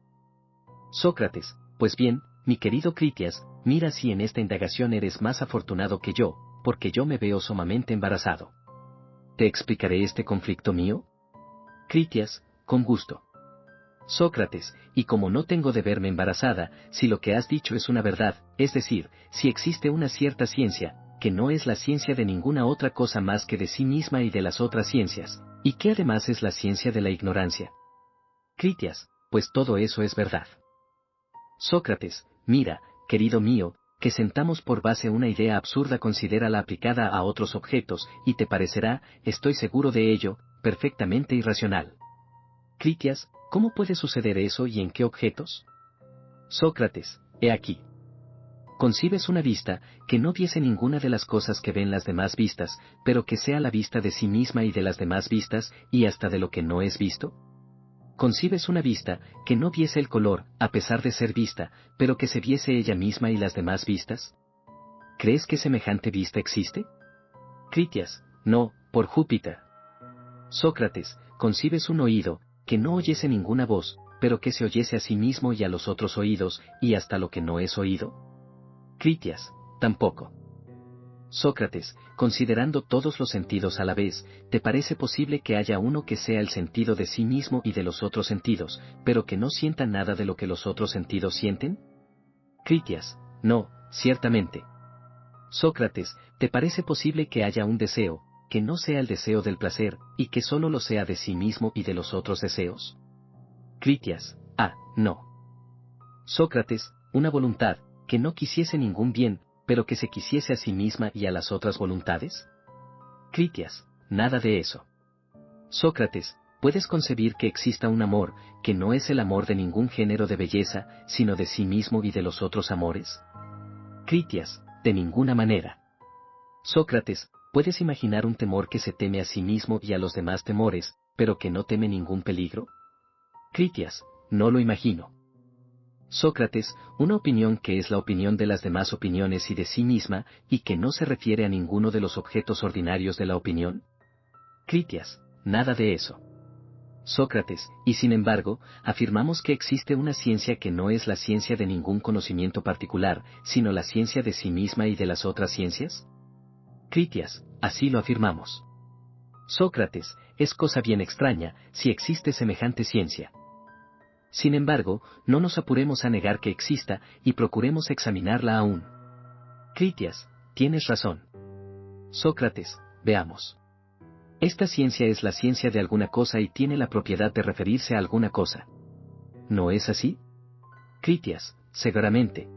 Sócrates, pues bien, mi querido Critias, mira si en esta indagación eres más afortunado que yo, porque yo me veo sumamente embarazado. ¿Te explicaré este conflicto mío? Critias, con gusto. Sócrates, y como no tengo de verme embarazada, si lo que has dicho es una verdad, es decir, si existe una cierta ciencia, que no es la ciencia de ninguna otra cosa más que de sí misma y de las otras ciencias, y que además es la ciencia de la ignorancia. Critias, pues todo eso es verdad. Sócrates, mira, querido mío, que sentamos por base una idea absurda, considérala aplicada a otros objetos, y te parecerá, estoy seguro de ello, perfectamente irracional. Critias, ¿cómo puede suceder eso y en qué objetos? Sócrates, he aquí. Concibes una vista, que no viese ninguna de las cosas que ven las demás vistas, pero que sea la vista de sí misma y de las demás vistas, y hasta de lo que no es visto. Concibes una vista, que no viese el color, a pesar de ser vista, pero que se viese ella misma y las demás vistas. ¿Crees que semejante vista existe? Critias, no, por Júpiter. Sócrates, concibes un oído, que no oyese ninguna voz, pero que se oyese a sí mismo y a los otros oídos, y hasta lo que no es oído. Critias, tampoco. Sócrates, considerando todos los sentidos a la vez, ¿te parece posible que haya uno que sea el sentido de sí mismo y de los otros sentidos, pero que no sienta nada de lo que los otros sentidos sienten? Critias, no, ciertamente. Sócrates, ¿te parece posible que haya un deseo, que no sea el deseo del placer, y que solo lo sea de sí mismo y de los otros deseos? Critias, no. Sócrates, una voluntad, que no quisiese ningún bien, pero que se quisiese a sí misma y a las otras voluntades? Critias, nada de eso. Sócrates, ¿puedes concebir que exista un amor, que no es el amor de ningún género de belleza, sino de sí mismo y de los otros amores? Critias, de ninguna manera. Sócrates, ¿puedes imaginar un temor que se teme a sí mismo y a los demás temores, pero que no teme ningún peligro? Critias, no lo imagino. Sócrates, una opinión que es la opinión de las demás opiniones y de sí misma, y que no se refiere a ninguno de los objetos ordinarios de la opinión. Critias, nada de eso. Sócrates, y sin embargo, afirmamos que existe una ciencia que no es la ciencia de ningún conocimiento particular, sino la ciencia de sí misma y de las otras ciencias. Critias, así lo afirmamos. Sócrates, es cosa bien extraña, si existe semejante ciencia. Sin embargo, no nos apuremos a negar que exista, y procuremos examinarla aún. Critias, tienes razón. Sócrates, veamos. Esta ciencia es la ciencia de alguna cosa y tiene la propiedad de referirse a alguna cosa. ¿No es así? Critias, seguramente.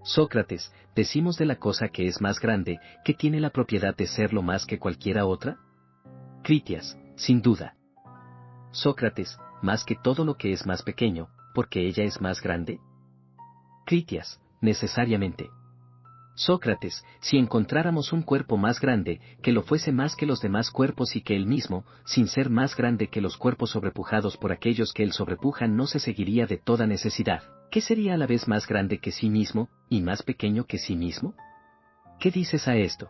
Sócrates, decimos de la cosa que es más grande, que tiene la propiedad de serlo más que cualquiera otra. Critias, sin duda. Sócrates, más que todo lo que es más pequeño, porque ella es más grande. Critias, necesariamente. Sócrates, si encontráramos un cuerpo más grande, que lo fuese más que los demás cuerpos y que él mismo, sin ser más grande que los cuerpos sobrepujados por aquellos que él sobrepujan, no se seguiría de toda necesidad, ¿qué sería a la vez más grande que sí mismo, y más pequeño que sí mismo? ¿Qué dices a esto?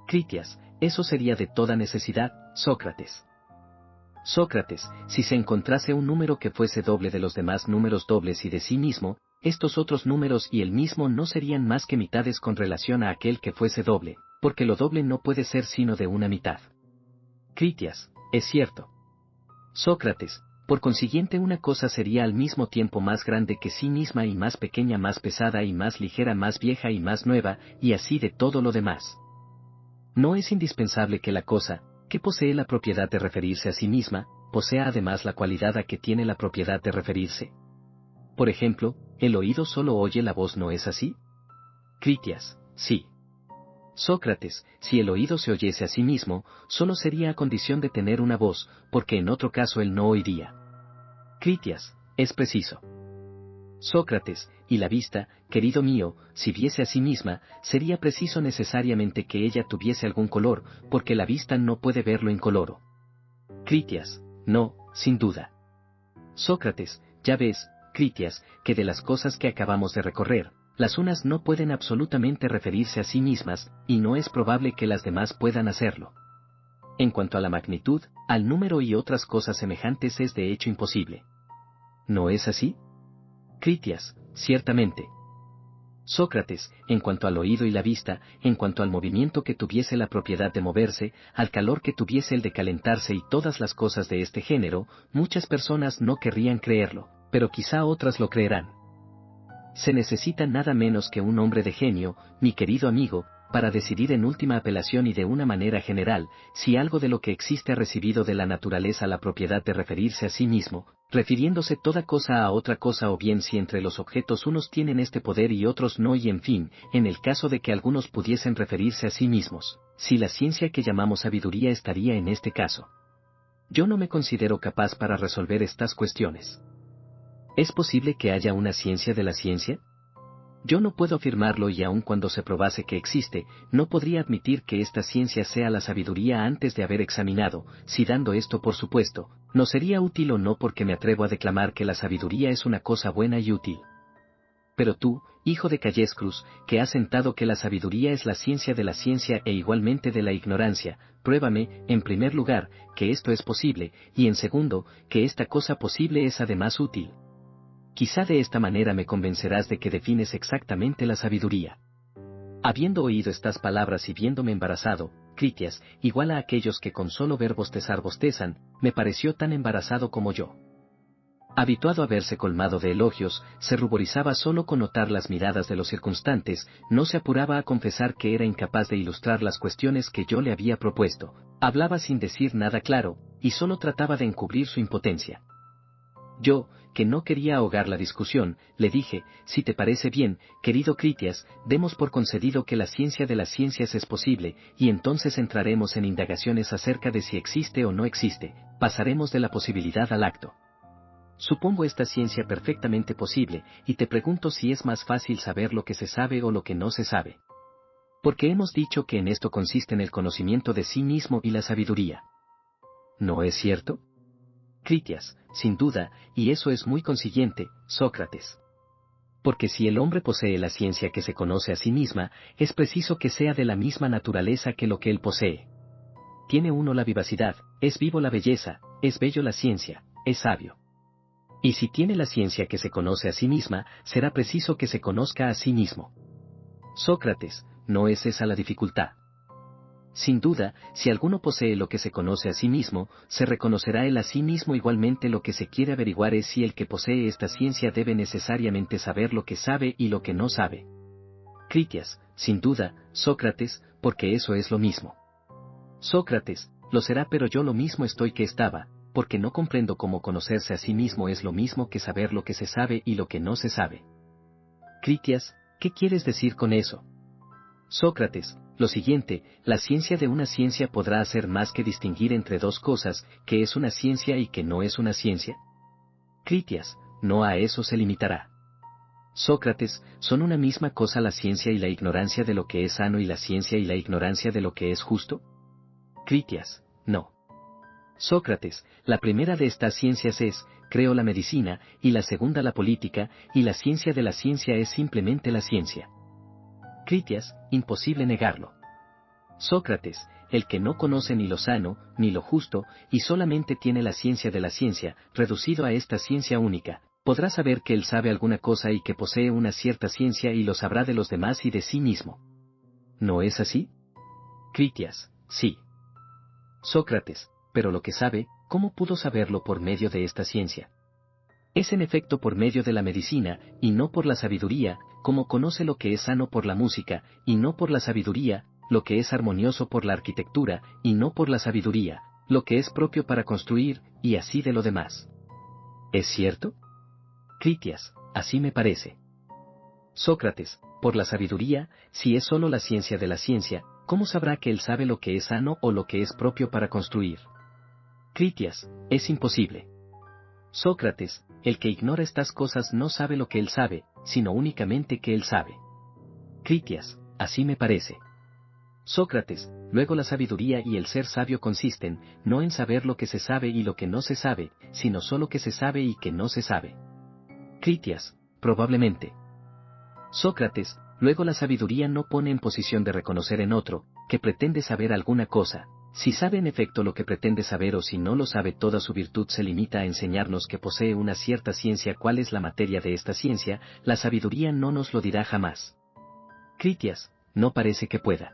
Critias, eso sería de toda necesidad, Sócrates. Sócrates, si se encontrase un número que fuese doble de los demás números dobles y de sí mismo, estos otros números y el mismo no serían más que mitades con relación a aquel que fuese doble, porque lo doble no puede ser sino de una mitad. Critias, es cierto. Sócrates, por consiguiente una cosa sería al mismo tiempo más grande que sí misma y más pequeña, más pesada y más ligera, más vieja y más nueva, y así de todo lo demás. No es indispensable que la cosa, que posee la propiedad de referirse a sí misma, posea además la cualidad a que tiene la propiedad de referirse. Por ejemplo, ¿el oído solo oye la voz, no es así? Critias, sí. Sócrates, si el oído se oyese a sí mismo, solo sería a condición de tener una voz, porque en otro caso él no oiría. Critias, es preciso. Sócrates, y la vista, querido mío, si viese a sí misma, sería preciso necesariamente que ella tuviese algún color, porque la vista no puede verlo incoloro. Critias, no, sin duda. Sócrates, ya ves, Critias, que de las cosas que acabamos de recorrer, las unas no pueden absolutamente referirse a sí mismas, y no es probable que las demás puedan hacerlo. En cuanto a la magnitud, al número y otras cosas semejantes es de hecho imposible. ¿No es así? Critias, ciertamente. Sócrates, en cuanto al oído y la vista, en cuanto al movimiento que tuviese la propiedad de moverse, al calor que tuviese el de calentarse y todas las cosas de este género, muchas personas no querrían creerlo, pero quizá otras lo creerán. Se necesita nada menos que un hombre de genio, mi querido amigo, para decidir en última apelación y de una manera general, si algo de lo que existe ha recibido de la naturaleza la propiedad de referirse a sí mismo, refiriéndose toda cosa a otra cosa, o bien si entre los objetos unos tienen este poder y otros no, y en fin, en el caso de que algunos pudiesen referirse a sí mismos, si la ciencia que llamamos sabiduría estaría en este caso. Yo no me considero capaz para resolver estas cuestiones. ¿Es posible que haya una ciencia de la ciencia? Yo no puedo afirmarlo, y aun cuando se probase que existe, no podría admitir que esta ciencia sea la sabiduría antes de haber examinado, si dando esto por supuesto, no sería útil o no, porque me atrevo a declamar que la sabiduría es una cosa buena y útil. Pero tú, hijo de Callescruz, que has sentado que la sabiduría es la ciencia de la ciencia e igualmente de la ignorancia, pruébame, en primer lugar, que esto es posible, y en segundo, que esta cosa posible es además útil. Quizá de esta manera me convencerás de que defines exactamente la sabiduría. Habiendo oído estas palabras y viéndome embarazado, Critias, igual a aquellos que con solo ver bostezar bostezan, me pareció tan embarazado como yo. Habituado a verse colmado de elogios, se ruborizaba solo con notar las miradas de los circunstantes, no se apuraba a confesar que era incapaz de ilustrar las cuestiones que yo le había propuesto, hablaba sin decir nada claro, y solo trataba de encubrir su impotencia. Yo, que no quería ahogar la discusión, le dije, si te parece bien, querido Critias, demos por concedido que la ciencia de las ciencias es posible, y entonces entraremos en indagaciones acerca de si existe o no existe, pasaremos de la posibilidad al acto. Supongo esta ciencia perfectamente posible, y te pregunto si es más fácil saber lo que se sabe o lo que no se sabe. Porque hemos dicho que en esto consiste en el conocimiento de sí mismo y la sabiduría. ¿No es cierto? Critias, sin duda, y eso es muy consiguiente, Sócrates. Porque si el hombre posee la ciencia que se conoce a sí misma, es preciso que sea de la misma naturaleza que lo que él posee. Tiene uno la vivacidad, es vivo la belleza, es bello la ciencia, es sabio. Y si tiene la ciencia que se conoce a sí misma, será preciso que se conozca a sí mismo. Sócrates, ¿no es esa la dificultad? Sin duda, si alguno posee lo que se conoce a sí mismo, se reconocerá él a sí mismo igualmente. Lo que se quiere averiguar es si el que posee esta ciencia debe necesariamente saber lo que sabe y lo que no sabe. Critias, sin duda, Sócrates, porque eso es lo mismo. Sócrates, lo será, pero yo lo mismo estoy que estaba, porque no comprendo cómo conocerse a sí mismo es lo mismo que saber lo que se sabe y lo que no se sabe. Critias, ¿qué quieres decir con eso? Sócrates, lo siguiente, la ciencia de una ciencia podrá hacer más que distinguir entre dos cosas, que es una ciencia y que no es una ciencia. Critias, no a eso se limitará. Sócrates, ¿son una misma cosa la ciencia y la ignorancia de lo que es sano y la ciencia y la ignorancia de lo que es justo? Critias, no. Sócrates, la primera de estas ciencias es, creo, la medicina, y la segunda la política, y la ciencia de la ciencia es simplemente la ciencia. Critias, imposible negarlo. Sócrates, el que no conoce ni lo sano, ni lo justo, y solamente tiene la ciencia de la ciencia, reducido a esta ciencia única, podrá saber que él sabe alguna cosa y que posee una cierta ciencia y lo sabrá de los demás y de sí mismo. ¿No es así? Critias, sí. Sócrates, pero lo que sabe, ¿cómo pudo saberlo por medio de esta ciencia? Es en efecto por medio de la medicina, y no por la sabiduría, como conoce lo que es sano por la música, y no por la sabiduría, lo que es armonioso por la arquitectura, y no por la sabiduría, lo que es propio para construir, y así de lo demás. ¿Es cierto? Critias, así me parece. Sócrates, por la sabiduría, si es solo la ciencia de la ciencia, ¿cómo sabrá que él sabe lo que es sano o lo que es propio para construir? Critias, es imposible. Sócrates, el que ignora estas cosas no sabe lo que él sabe, sino únicamente que él sabe. Critias, así me parece. Sócrates, luego la sabiduría y el ser sabio consisten, no en saber lo que se sabe y lo que no se sabe, sino solo que se sabe y que no se sabe. Critias, probablemente. Sócrates, luego la sabiduría no pone en posición de reconocer en otro, que pretende saber alguna cosa. Si sabe en efecto lo que pretende saber o si no lo sabe, toda su virtud se limita a enseñarnos que posee una cierta ciencia. ¿Cuál es la materia de esta ciencia? La sabiduría no nos lo dirá jamás. Critias, no parece que pueda.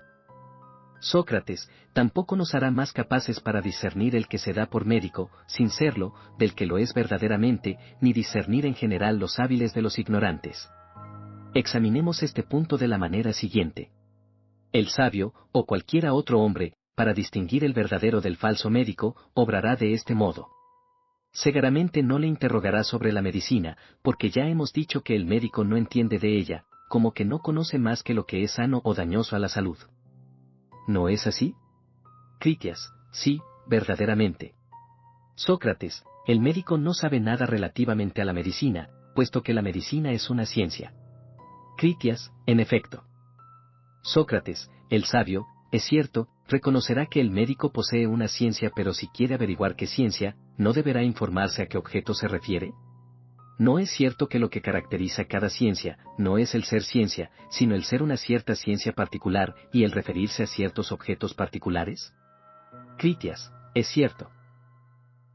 Sócrates, tampoco nos hará más capaces para discernir el que se da por médico, sin serlo, del que lo es verdaderamente, ni discernir en general los hábiles de los ignorantes. Examinemos este punto de la manera siguiente. El sabio, o cualquiera otro hombre, para distinguir el verdadero del falso médico, obrará de este modo. Seguramente no le interrogará sobre la medicina, porque ya hemos dicho que el médico no entiende de ella, como que no conoce más que lo que es sano o dañoso a la salud. ¿No es así? Critias, sí, verdaderamente. Sócrates, el médico no sabe nada relativamente a la medicina, puesto que la medicina es una ciencia. Critias, en efecto. Sócrates, el sabio, es cierto, reconocerá que el médico posee una ciencia, pero si quiere averiguar qué ciencia, ¿no deberá informarse a qué objeto se refiere? ¿No es cierto que lo que caracteriza cada ciencia no es el ser ciencia, sino el ser una cierta ciencia particular y el referirse a ciertos objetos particulares? Critias, es cierto.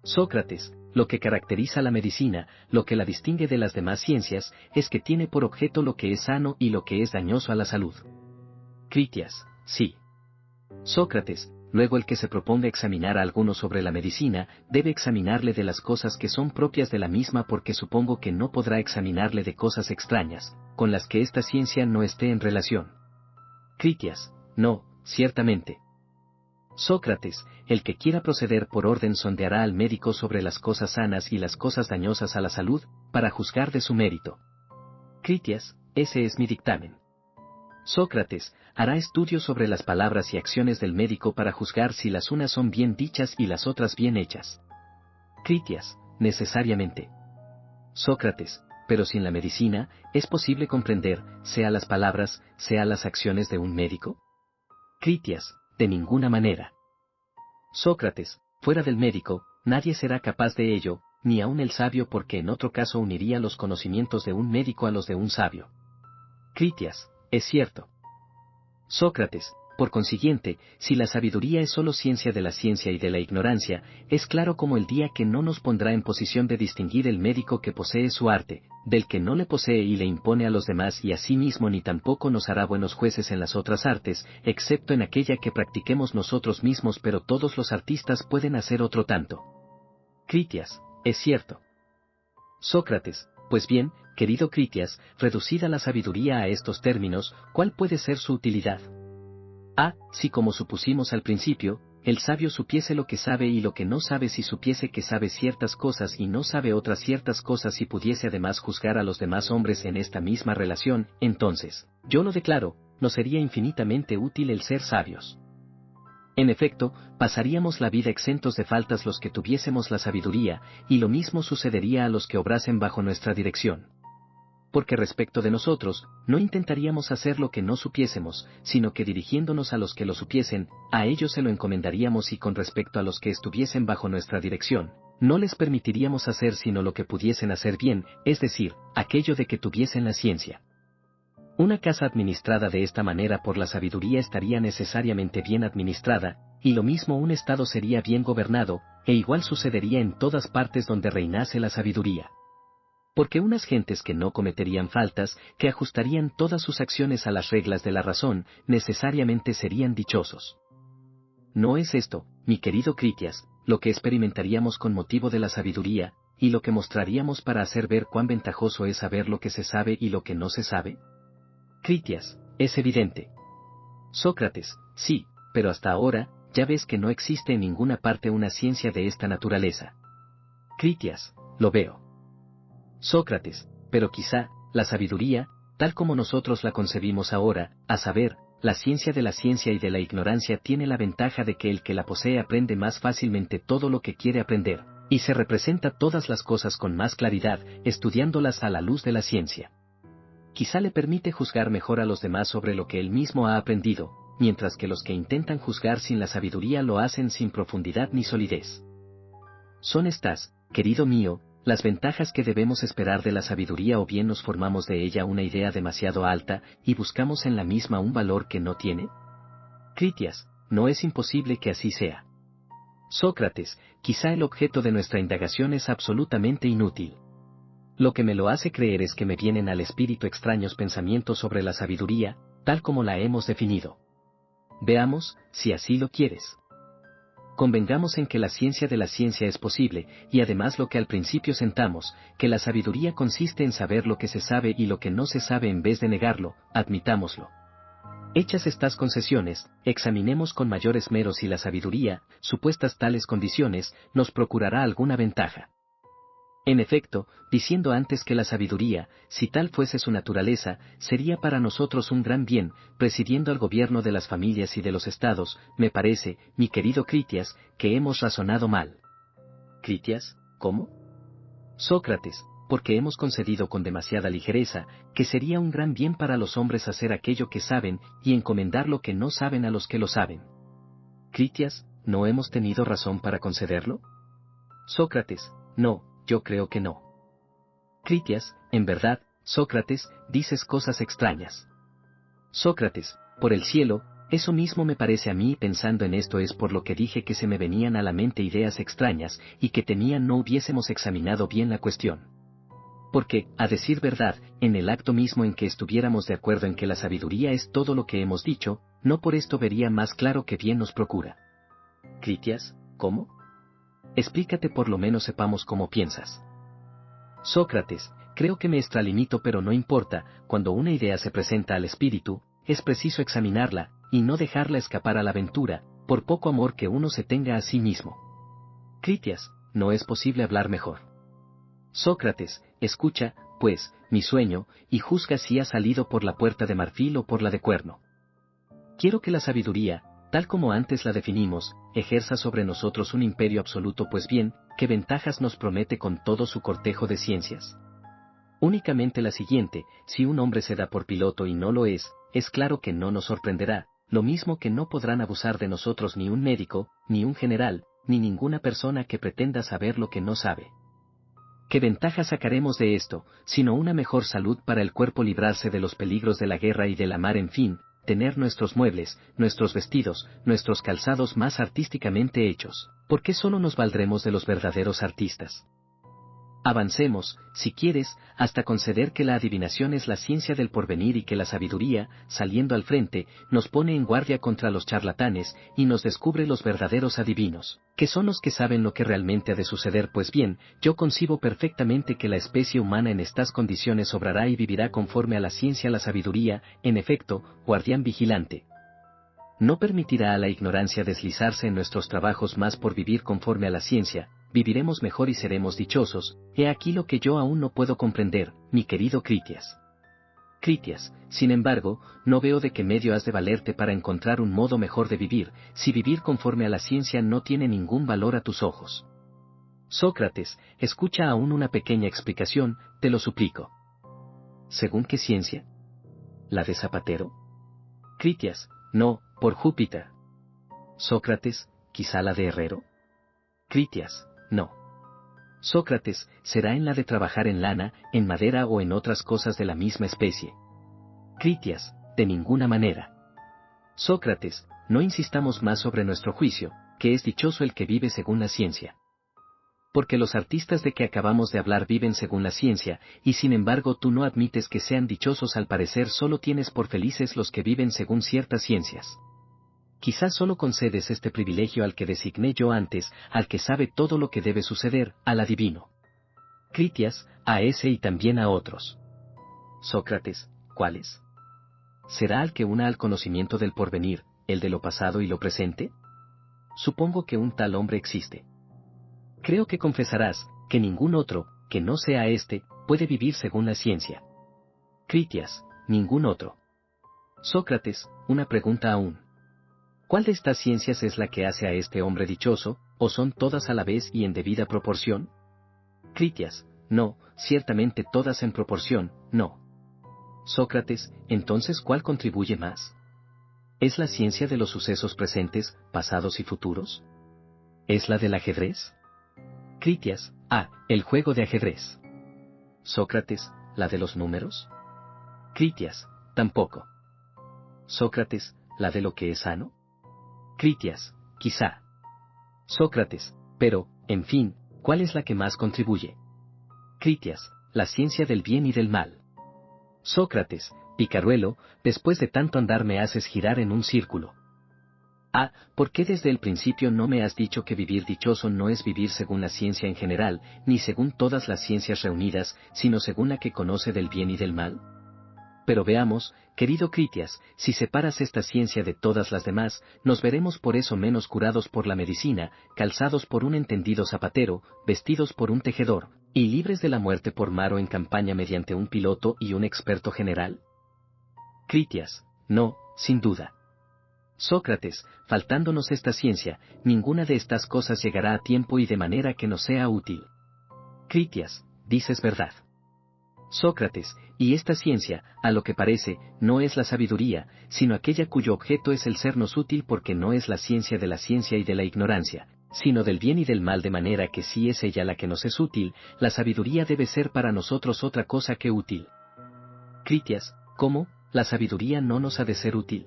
Sócrates, lo que caracteriza la medicina, lo que la distingue de las demás ciencias, es que tiene por objeto lo que es sano y lo que es dañoso a la salud. Critias, sí. Sócrates, luego el que se proponga examinar a alguno sobre la medicina, debe examinarle de las cosas que son propias de la misma, porque supongo que no podrá examinarle de cosas extrañas, con las que esta ciencia no esté en relación. Critias, no, ciertamente. Sócrates, el que quiera proceder por orden sondeará al médico sobre las cosas sanas y las cosas dañosas a la salud, para juzgar de su mérito. Critias, ese es mi dictamen. Sócrates, hará estudios sobre las palabras y acciones del médico para juzgar si las unas son bien dichas y las otras bien hechas. Critias, necesariamente. Sócrates, pero sin la medicina, ¿es posible comprender, sea las palabras, sea las acciones de un médico? Critias, de ninguna manera. Sócrates, fuera del médico, nadie será capaz de ello, ni aun el sabio, porque en otro caso uniría los conocimientos de un médico a los de un sabio. Critias, es cierto. Sócrates, por consiguiente, si la sabiduría es solo ciencia de la ciencia y de la ignorancia, es claro como el día que no nos pondrá en posición de distinguir el médico que posee su arte, del que no le posee y le impone a los demás y a sí mismo, ni tampoco nos hará buenos jueces en las otras artes, excepto en aquella que practiquemos nosotros mismos, pero todos los artistas pueden hacer otro tanto. Critias, es cierto. Sócrates, pues bien, querido Critias, reducida la sabiduría a estos términos, ¿cuál puede ser su utilidad? Si como supusimos al principio, el sabio supiese lo que sabe y lo que no sabe, si supiese que sabe ciertas cosas y no sabe otras ciertas cosas, y pudiese además juzgar a los demás hombres en esta misma relación, entonces, yo lo declaro, nos sería infinitamente útil el ser sabios. En efecto, pasaríamos la vida exentos de faltas los que tuviésemos la sabiduría, y lo mismo sucedería a los que obrasen bajo nuestra dirección. Porque respecto de nosotros, no intentaríamos hacer lo que no supiésemos, sino que dirigiéndonos a los que lo supiesen, a ellos se lo encomendaríamos, y con respecto a los que estuviesen bajo nuestra dirección, no les permitiríamos hacer sino lo que pudiesen hacer bien, es decir, aquello de que tuviesen la ciencia. Una casa administrada de esta manera por la sabiduría estaría necesariamente bien administrada, y lo mismo un estado sería bien gobernado, e igual sucedería en todas partes donde reinase la sabiduría. Porque unas gentes que no cometerían faltas, que ajustarían todas sus acciones a las reglas de la razón, necesariamente serían dichosos. No es esto, mi querido Critias, lo que experimentaríamos con motivo de la sabiduría, y lo que mostraríamos para hacer ver cuán ventajoso es saber lo que se sabe y lo que no se sabe. Critias, es evidente. Sócrates, sí, pero hasta ahora, ya ves que no existe en ninguna parte una ciencia de esta naturaleza. Critias, lo veo. Sócrates, pero quizá, la sabiduría, tal como nosotros la concebimos ahora, a saber, la ciencia de la ciencia y de la ignorancia tiene la ventaja de que el que la posee aprende más fácilmente todo lo que quiere aprender, y se representa todas las cosas con más claridad, estudiándolas a la luz de la ciencia. Quizá le permite juzgar mejor a los demás sobre lo que él mismo ha aprendido, mientras que los que intentan juzgar sin la sabiduría lo hacen sin profundidad ni solidez. Son estas, querido mío, las ventajas que debemos esperar de la sabiduría, o bien nos formamos de ella una idea demasiado alta y buscamos en la misma un valor que no tiene. Critias, no es imposible que así sea. Sócrates, quizá el objeto de nuestra indagación es absolutamente inútil. Lo que me lo hace creer es que me vienen al espíritu extraños pensamientos sobre la sabiduría, tal como la hemos definido. Veamos, si así lo quieres. Convengamos en que la ciencia de la ciencia es posible, y además lo que al principio sentamos, que la sabiduría consiste en saber lo que se sabe y lo que no se sabe en vez de negarlo, admitámoslo. Hechas estas concesiones, examinemos con mayor esmero si la sabiduría, supuestas tales condiciones, nos procurará alguna ventaja. En efecto, diciendo antes que la sabiduría, si tal fuese su naturaleza, sería para nosotros un gran bien, presidiendo al gobierno de las familias y de los estados, me parece, mi querido Critias, que hemos razonado mal. Critias, ¿cómo? Sócrates, porque hemos concedido con demasiada ligereza, que sería un gran bien para los hombres hacer aquello que saben, y encomendar lo que no saben a los que lo saben. Critias, ¿no hemos tenido razón para concederlo? Sócrates, no. Yo creo que no. Critias, en verdad, Sócrates, dices cosas extrañas. Sócrates, por el cielo, eso mismo me parece a mí, y pensando en esto es por lo que dije que se me venían a la mente ideas extrañas, y que temían no hubiésemos examinado bien la cuestión. Porque, a decir verdad, en el acto mismo en que estuviéramos de acuerdo en que la sabiduría es todo lo que hemos dicho, no por esto vería más claro que bien nos procura. Critias, ¿cómo? Explícate, por lo menos sepamos cómo piensas. Sócrates, creo que me extralimito, pero no importa, cuando una idea se presenta al espíritu, es preciso examinarla, y no dejarla escapar a la aventura, por poco amor que uno se tenga a sí mismo. Critias, no es posible hablar mejor. Sócrates, escucha, pues, mi sueño, y juzga si ha salido por la puerta de marfil o por la de cuerno. Quiero que la sabiduría, tal como antes la definimos, ejerza sobre nosotros un imperio absoluto. Pues bien, ¿qué ventajas nos promete con todo su cortejo de ciencias? Únicamente la siguiente: si un hombre se da por piloto y no lo es claro que no nos sorprenderá, lo mismo que no podrán abusar de nosotros ni un médico, ni un general, ni ninguna persona que pretenda saber lo que no sabe. ¿Qué ventaja sacaremos de esto, sino una mejor salud para el cuerpo, librarse de los peligros de la guerra y de la mar, en fin, tener nuestros muebles, nuestros vestidos, nuestros calzados más artísticamente hechos? ¿Por qué solo nos valdremos de los verdaderos artistas? Avancemos, si quieres, hasta conceder que la adivinación es la ciencia del porvenir y que la sabiduría, saliendo al frente, nos pone en guardia contra los charlatanes y nos descubre los verdaderos adivinos, que son los que saben lo que realmente ha de suceder. Pues bien, yo concibo perfectamente que la especie humana en estas condiciones obrará y vivirá conforme a la ciencia. La sabiduría, en efecto, guardián vigilante, no permitirá a la ignorancia deslizarse en nuestros trabajos, más por vivir conforme a la ciencia, viviremos mejor y seremos dichosos. He aquí lo que yo aún no puedo comprender, mi querido Critias. Critias, sin embargo, no veo de qué medio has de valerte para encontrar un modo mejor de vivir, si vivir conforme a la ciencia no tiene ningún valor a tus ojos. Sócrates, escucha aún una pequeña explicación, te lo suplico. ¿Según qué ciencia? ¿La de Zapatero? Critias, no, por Júpiter. Sócrates, quizá la de herrero. Critias, no. Sócrates, será en la de trabajar en lana, en madera o en otras cosas de la misma especie. Critias, de ninguna manera. Sócrates, no insistamos más sobre nuestro juicio, que es dichoso el que vive según la ciencia. Porque los artistas de que acabamos de hablar viven según la ciencia, y sin embargo tú no admites que sean dichosos, al parecer solo tienes por felices los que viven según ciertas ciencias. Quizás solo concedes este privilegio al que designé yo antes, al que sabe todo lo que debe suceder, al adivino. Critias, a ese y también a otros. Sócrates, ¿cuáles? ¿Será al que una al conocimiento del porvenir, el de lo pasado y lo presente? Supongo que un tal hombre existe. Creo que confesarás, que ningún otro, que no sea éste, puede vivir según la ciencia. Critias, ningún otro. Sócrates, una pregunta aún. ¿Cuál de estas ciencias es la que hace a este hombre dichoso, o son todas a la vez y en debida proporción? Critias, no, ciertamente todas en proporción, no. Sócrates, entonces ¿cuál contribuye más? ¿Es la ciencia de los sucesos presentes, pasados y futuros? ¿Es la del ajedrez? Critias, el juego de ajedrez. Sócrates, ¿la de los números? Critias, tampoco. Sócrates, ¿la de lo que es sano? Critias, quizá. Sócrates, pero, en fin, ¿cuál es la que más contribuye? Critias, la ciencia del bien y del mal. Sócrates, picaruelo, después de tanto andar me haces girar en un círculo. ¿Por qué desde el principio no me has dicho que vivir dichoso no es vivir según la ciencia en general, ni según todas las ciencias reunidas, sino según la que conoce del bien y del mal? Pero veamos, querido Critias, si separas esta ciencia de todas las demás, nos veremos por eso menos curados por la medicina, calzados por un entendido zapatero, vestidos por un tejedor, y libres de la muerte por mar o en campaña mediante un piloto y un experto general. Critias, no, sin duda. Sócrates, faltándonos esta ciencia, ninguna de estas cosas llegará a tiempo y de manera que nos sea útil. Critias, dices verdad. Sócrates, y esta ciencia, a lo que parece, no es la sabiduría, sino aquella cuyo objeto es el sernos útil, porque no es la ciencia de la ciencia y de la ignorancia, sino del bien y del mal, de manera que si es ella la que nos es útil, la sabiduría debe ser para nosotros otra cosa que útil. Critias, ¿cómo? ¿La sabiduría no nos ha de ser útil?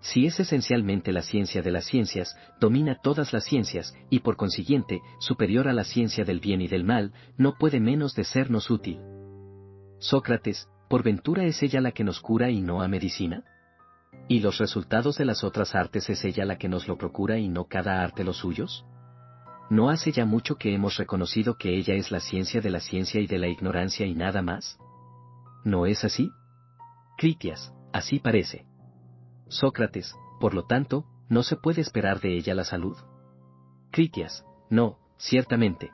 Si es esencialmente la ciencia de las ciencias, domina todas las ciencias, y por consiguiente, superior a la ciencia del bien y del mal, no puede menos de sernos útil. Sócrates, ¿por ventura es ella la que nos cura y no a medicina? ¿Y los resultados de las otras artes es ella la que nos lo procura y no cada arte los suyos? ¿No hace ya mucho que hemos reconocido que ella es la ciencia de la ciencia y de la ignorancia y nada más? ¿No es así? Critias, así parece. Sócrates, por lo tanto, ¿no se puede esperar de ella la salud? Critias, no, ciertamente.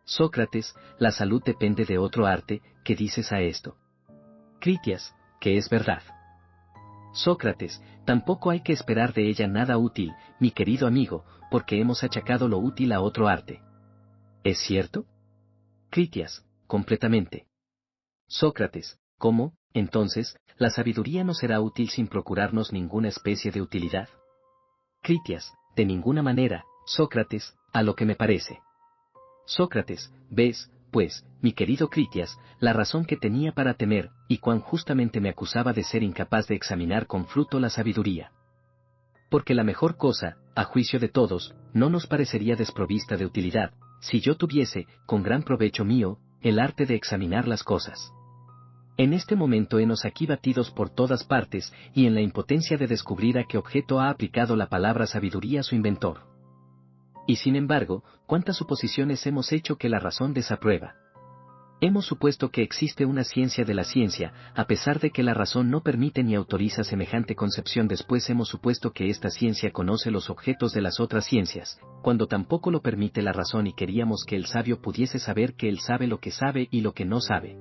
Sócrates, la salud depende de otro arte, ¿qué dices a esto? Critias, que es verdad. Sócrates, tampoco hay que esperar de ella nada útil, mi querido amigo, porque hemos achacado lo útil a otro arte. ¿Es cierto? Critias, completamente. Sócrates, ¿cómo, entonces, la sabiduría no será útil sin procurarnos ninguna especie de utilidad? Critias, de ninguna manera, Sócrates, a lo que me parece. Sócrates, ves, pues, mi querido Critias, la razón que tenía para temer, y cuán justamente me acusaba de ser incapaz de examinar con fruto la sabiduría. Porque la mejor cosa, a juicio de todos, no nos parecería desprovista de utilidad, si yo tuviese, con gran provecho mío, el arte de examinar las cosas. En este momento henos aquí batidos por todas partes, y en la impotencia de descubrir a qué objeto ha aplicado la palabra sabiduría su inventor. Y sin embargo, ¿cuántas suposiciones hemos hecho que la razón desaprueba? Hemos supuesto que existe una ciencia de la ciencia, a pesar de que la razón no permite ni autoriza semejante concepción. Después hemos supuesto que esta ciencia conoce los objetos de las otras ciencias, cuando tampoco lo permite la razón, y queríamos que el sabio pudiese saber que él sabe lo que sabe y lo que no sabe.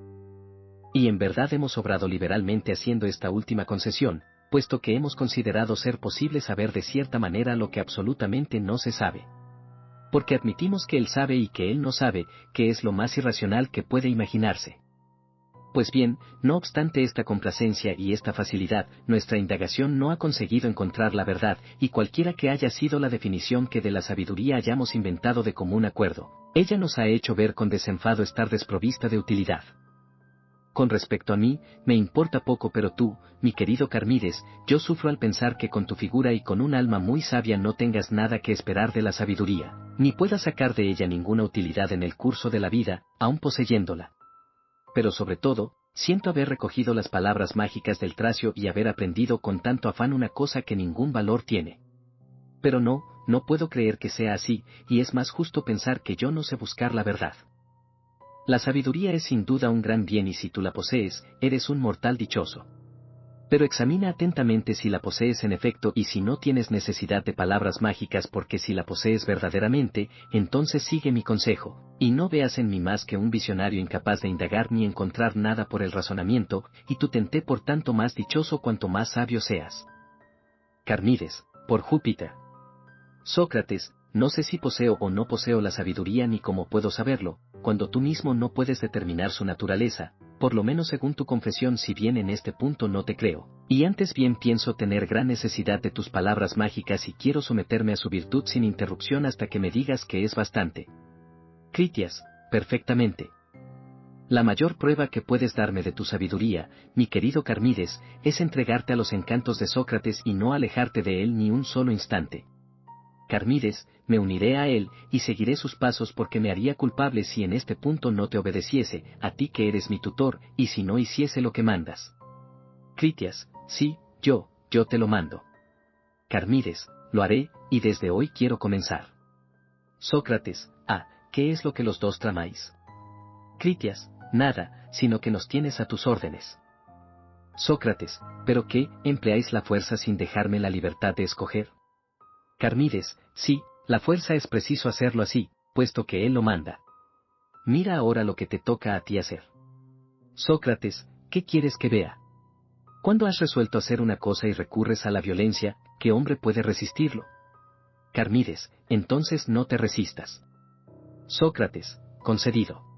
Y en verdad hemos obrado liberalmente haciendo esta última concesión, puesto que hemos considerado ser posible saber de cierta manera lo que absolutamente no se sabe. Porque admitimos que él sabe y que él no sabe, que es lo más irracional que puede imaginarse. Pues bien, no obstante esta complacencia y esta facilidad, nuestra indagación no ha conseguido encontrar la verdad, y cualquiera que haya sido la definición que de la sabiduría hayamos inventado de común acuerdo, ella nos ha hecho ver con desenfado estar desprovista de utilidad. Con respecto a mí, me importa poco, pero tú, mi querido Carmides, yo sufro al pensar que con tu figura y con un alma muy sabia no tengas nada que esperar de la sabiduría, ni puedas sacar de ella ninguna utilidad en el curso de la vida, aun poseyéndola. Pero sobre todo, siento haber recogido las palabras mágicas del Tracio y haber aprendido con tanto afán una cosa que ningún valor tiene. Pero no puedo creer que sea así, y es más justo pensar que yo no sé buscar la verdad. La sabiduría es sin duda un gran bien y si tú la posees, eres un mortal dichoso. Pero examina atentamente si la posees en efecto y si no tienes necesidad de palabras mágicas, porque si la posees verdaderamente, entonces sigue mi consejo, y no veas en mí más que un visionario incapaz de indagar ni encontrar nada por el razonamiento, y tú tente por tanto más dichoso cuanto más sabio seas. Carmides, por Júpiter. Sócrates, no sé si poseo o no poseo la sabiduría ni cómo puedo saberlo, cuando tú mismo no puedes determinar su naturaleza, por lo menos según tu confesión, si bien en este punto no te creo, y antes bien pienso tener gran necesidad de tus palabras mágicas y quiero someterme a su virtud sin interrupción hasta que me digas que es bastante. Critias, perfectamente. La mayor prueba que puedes darme de tu sabiduría, mi querido Carmides, es entregarte a los encantos de Sócrates y no alejarte de él ni un solo instante. Carmides, me uniré a él, y seguiré sus pasos porque me haría culpable si en este punto no te obedeciese, a ti que eres mi tutor, y si no hiciese lo que mandas. Critias, sí, yo te lo mando. Carmides, lo haré, y desde hoy quiero comenzar. Sócrates, ¿qué es lo que los dos tramáis? Critias, nada, sino que nos tienes a tus órdenes. Sócrates, ¿pero qué, empleáis la fuerza sin dejarme la libertad de escoger? Carmides, sí, la fuerza es preciso hacerlo así, puesto que él lo manda. Mira ahora lo que te toca a ti hacer. Sócrates, ¿qué quieres que vea? ¿Cuándo has resuelto hacer una cosa y recurres a la violencia, qué hombre puede resistirlo? Carmides, entonces no te resistas. Sócrates, concedido.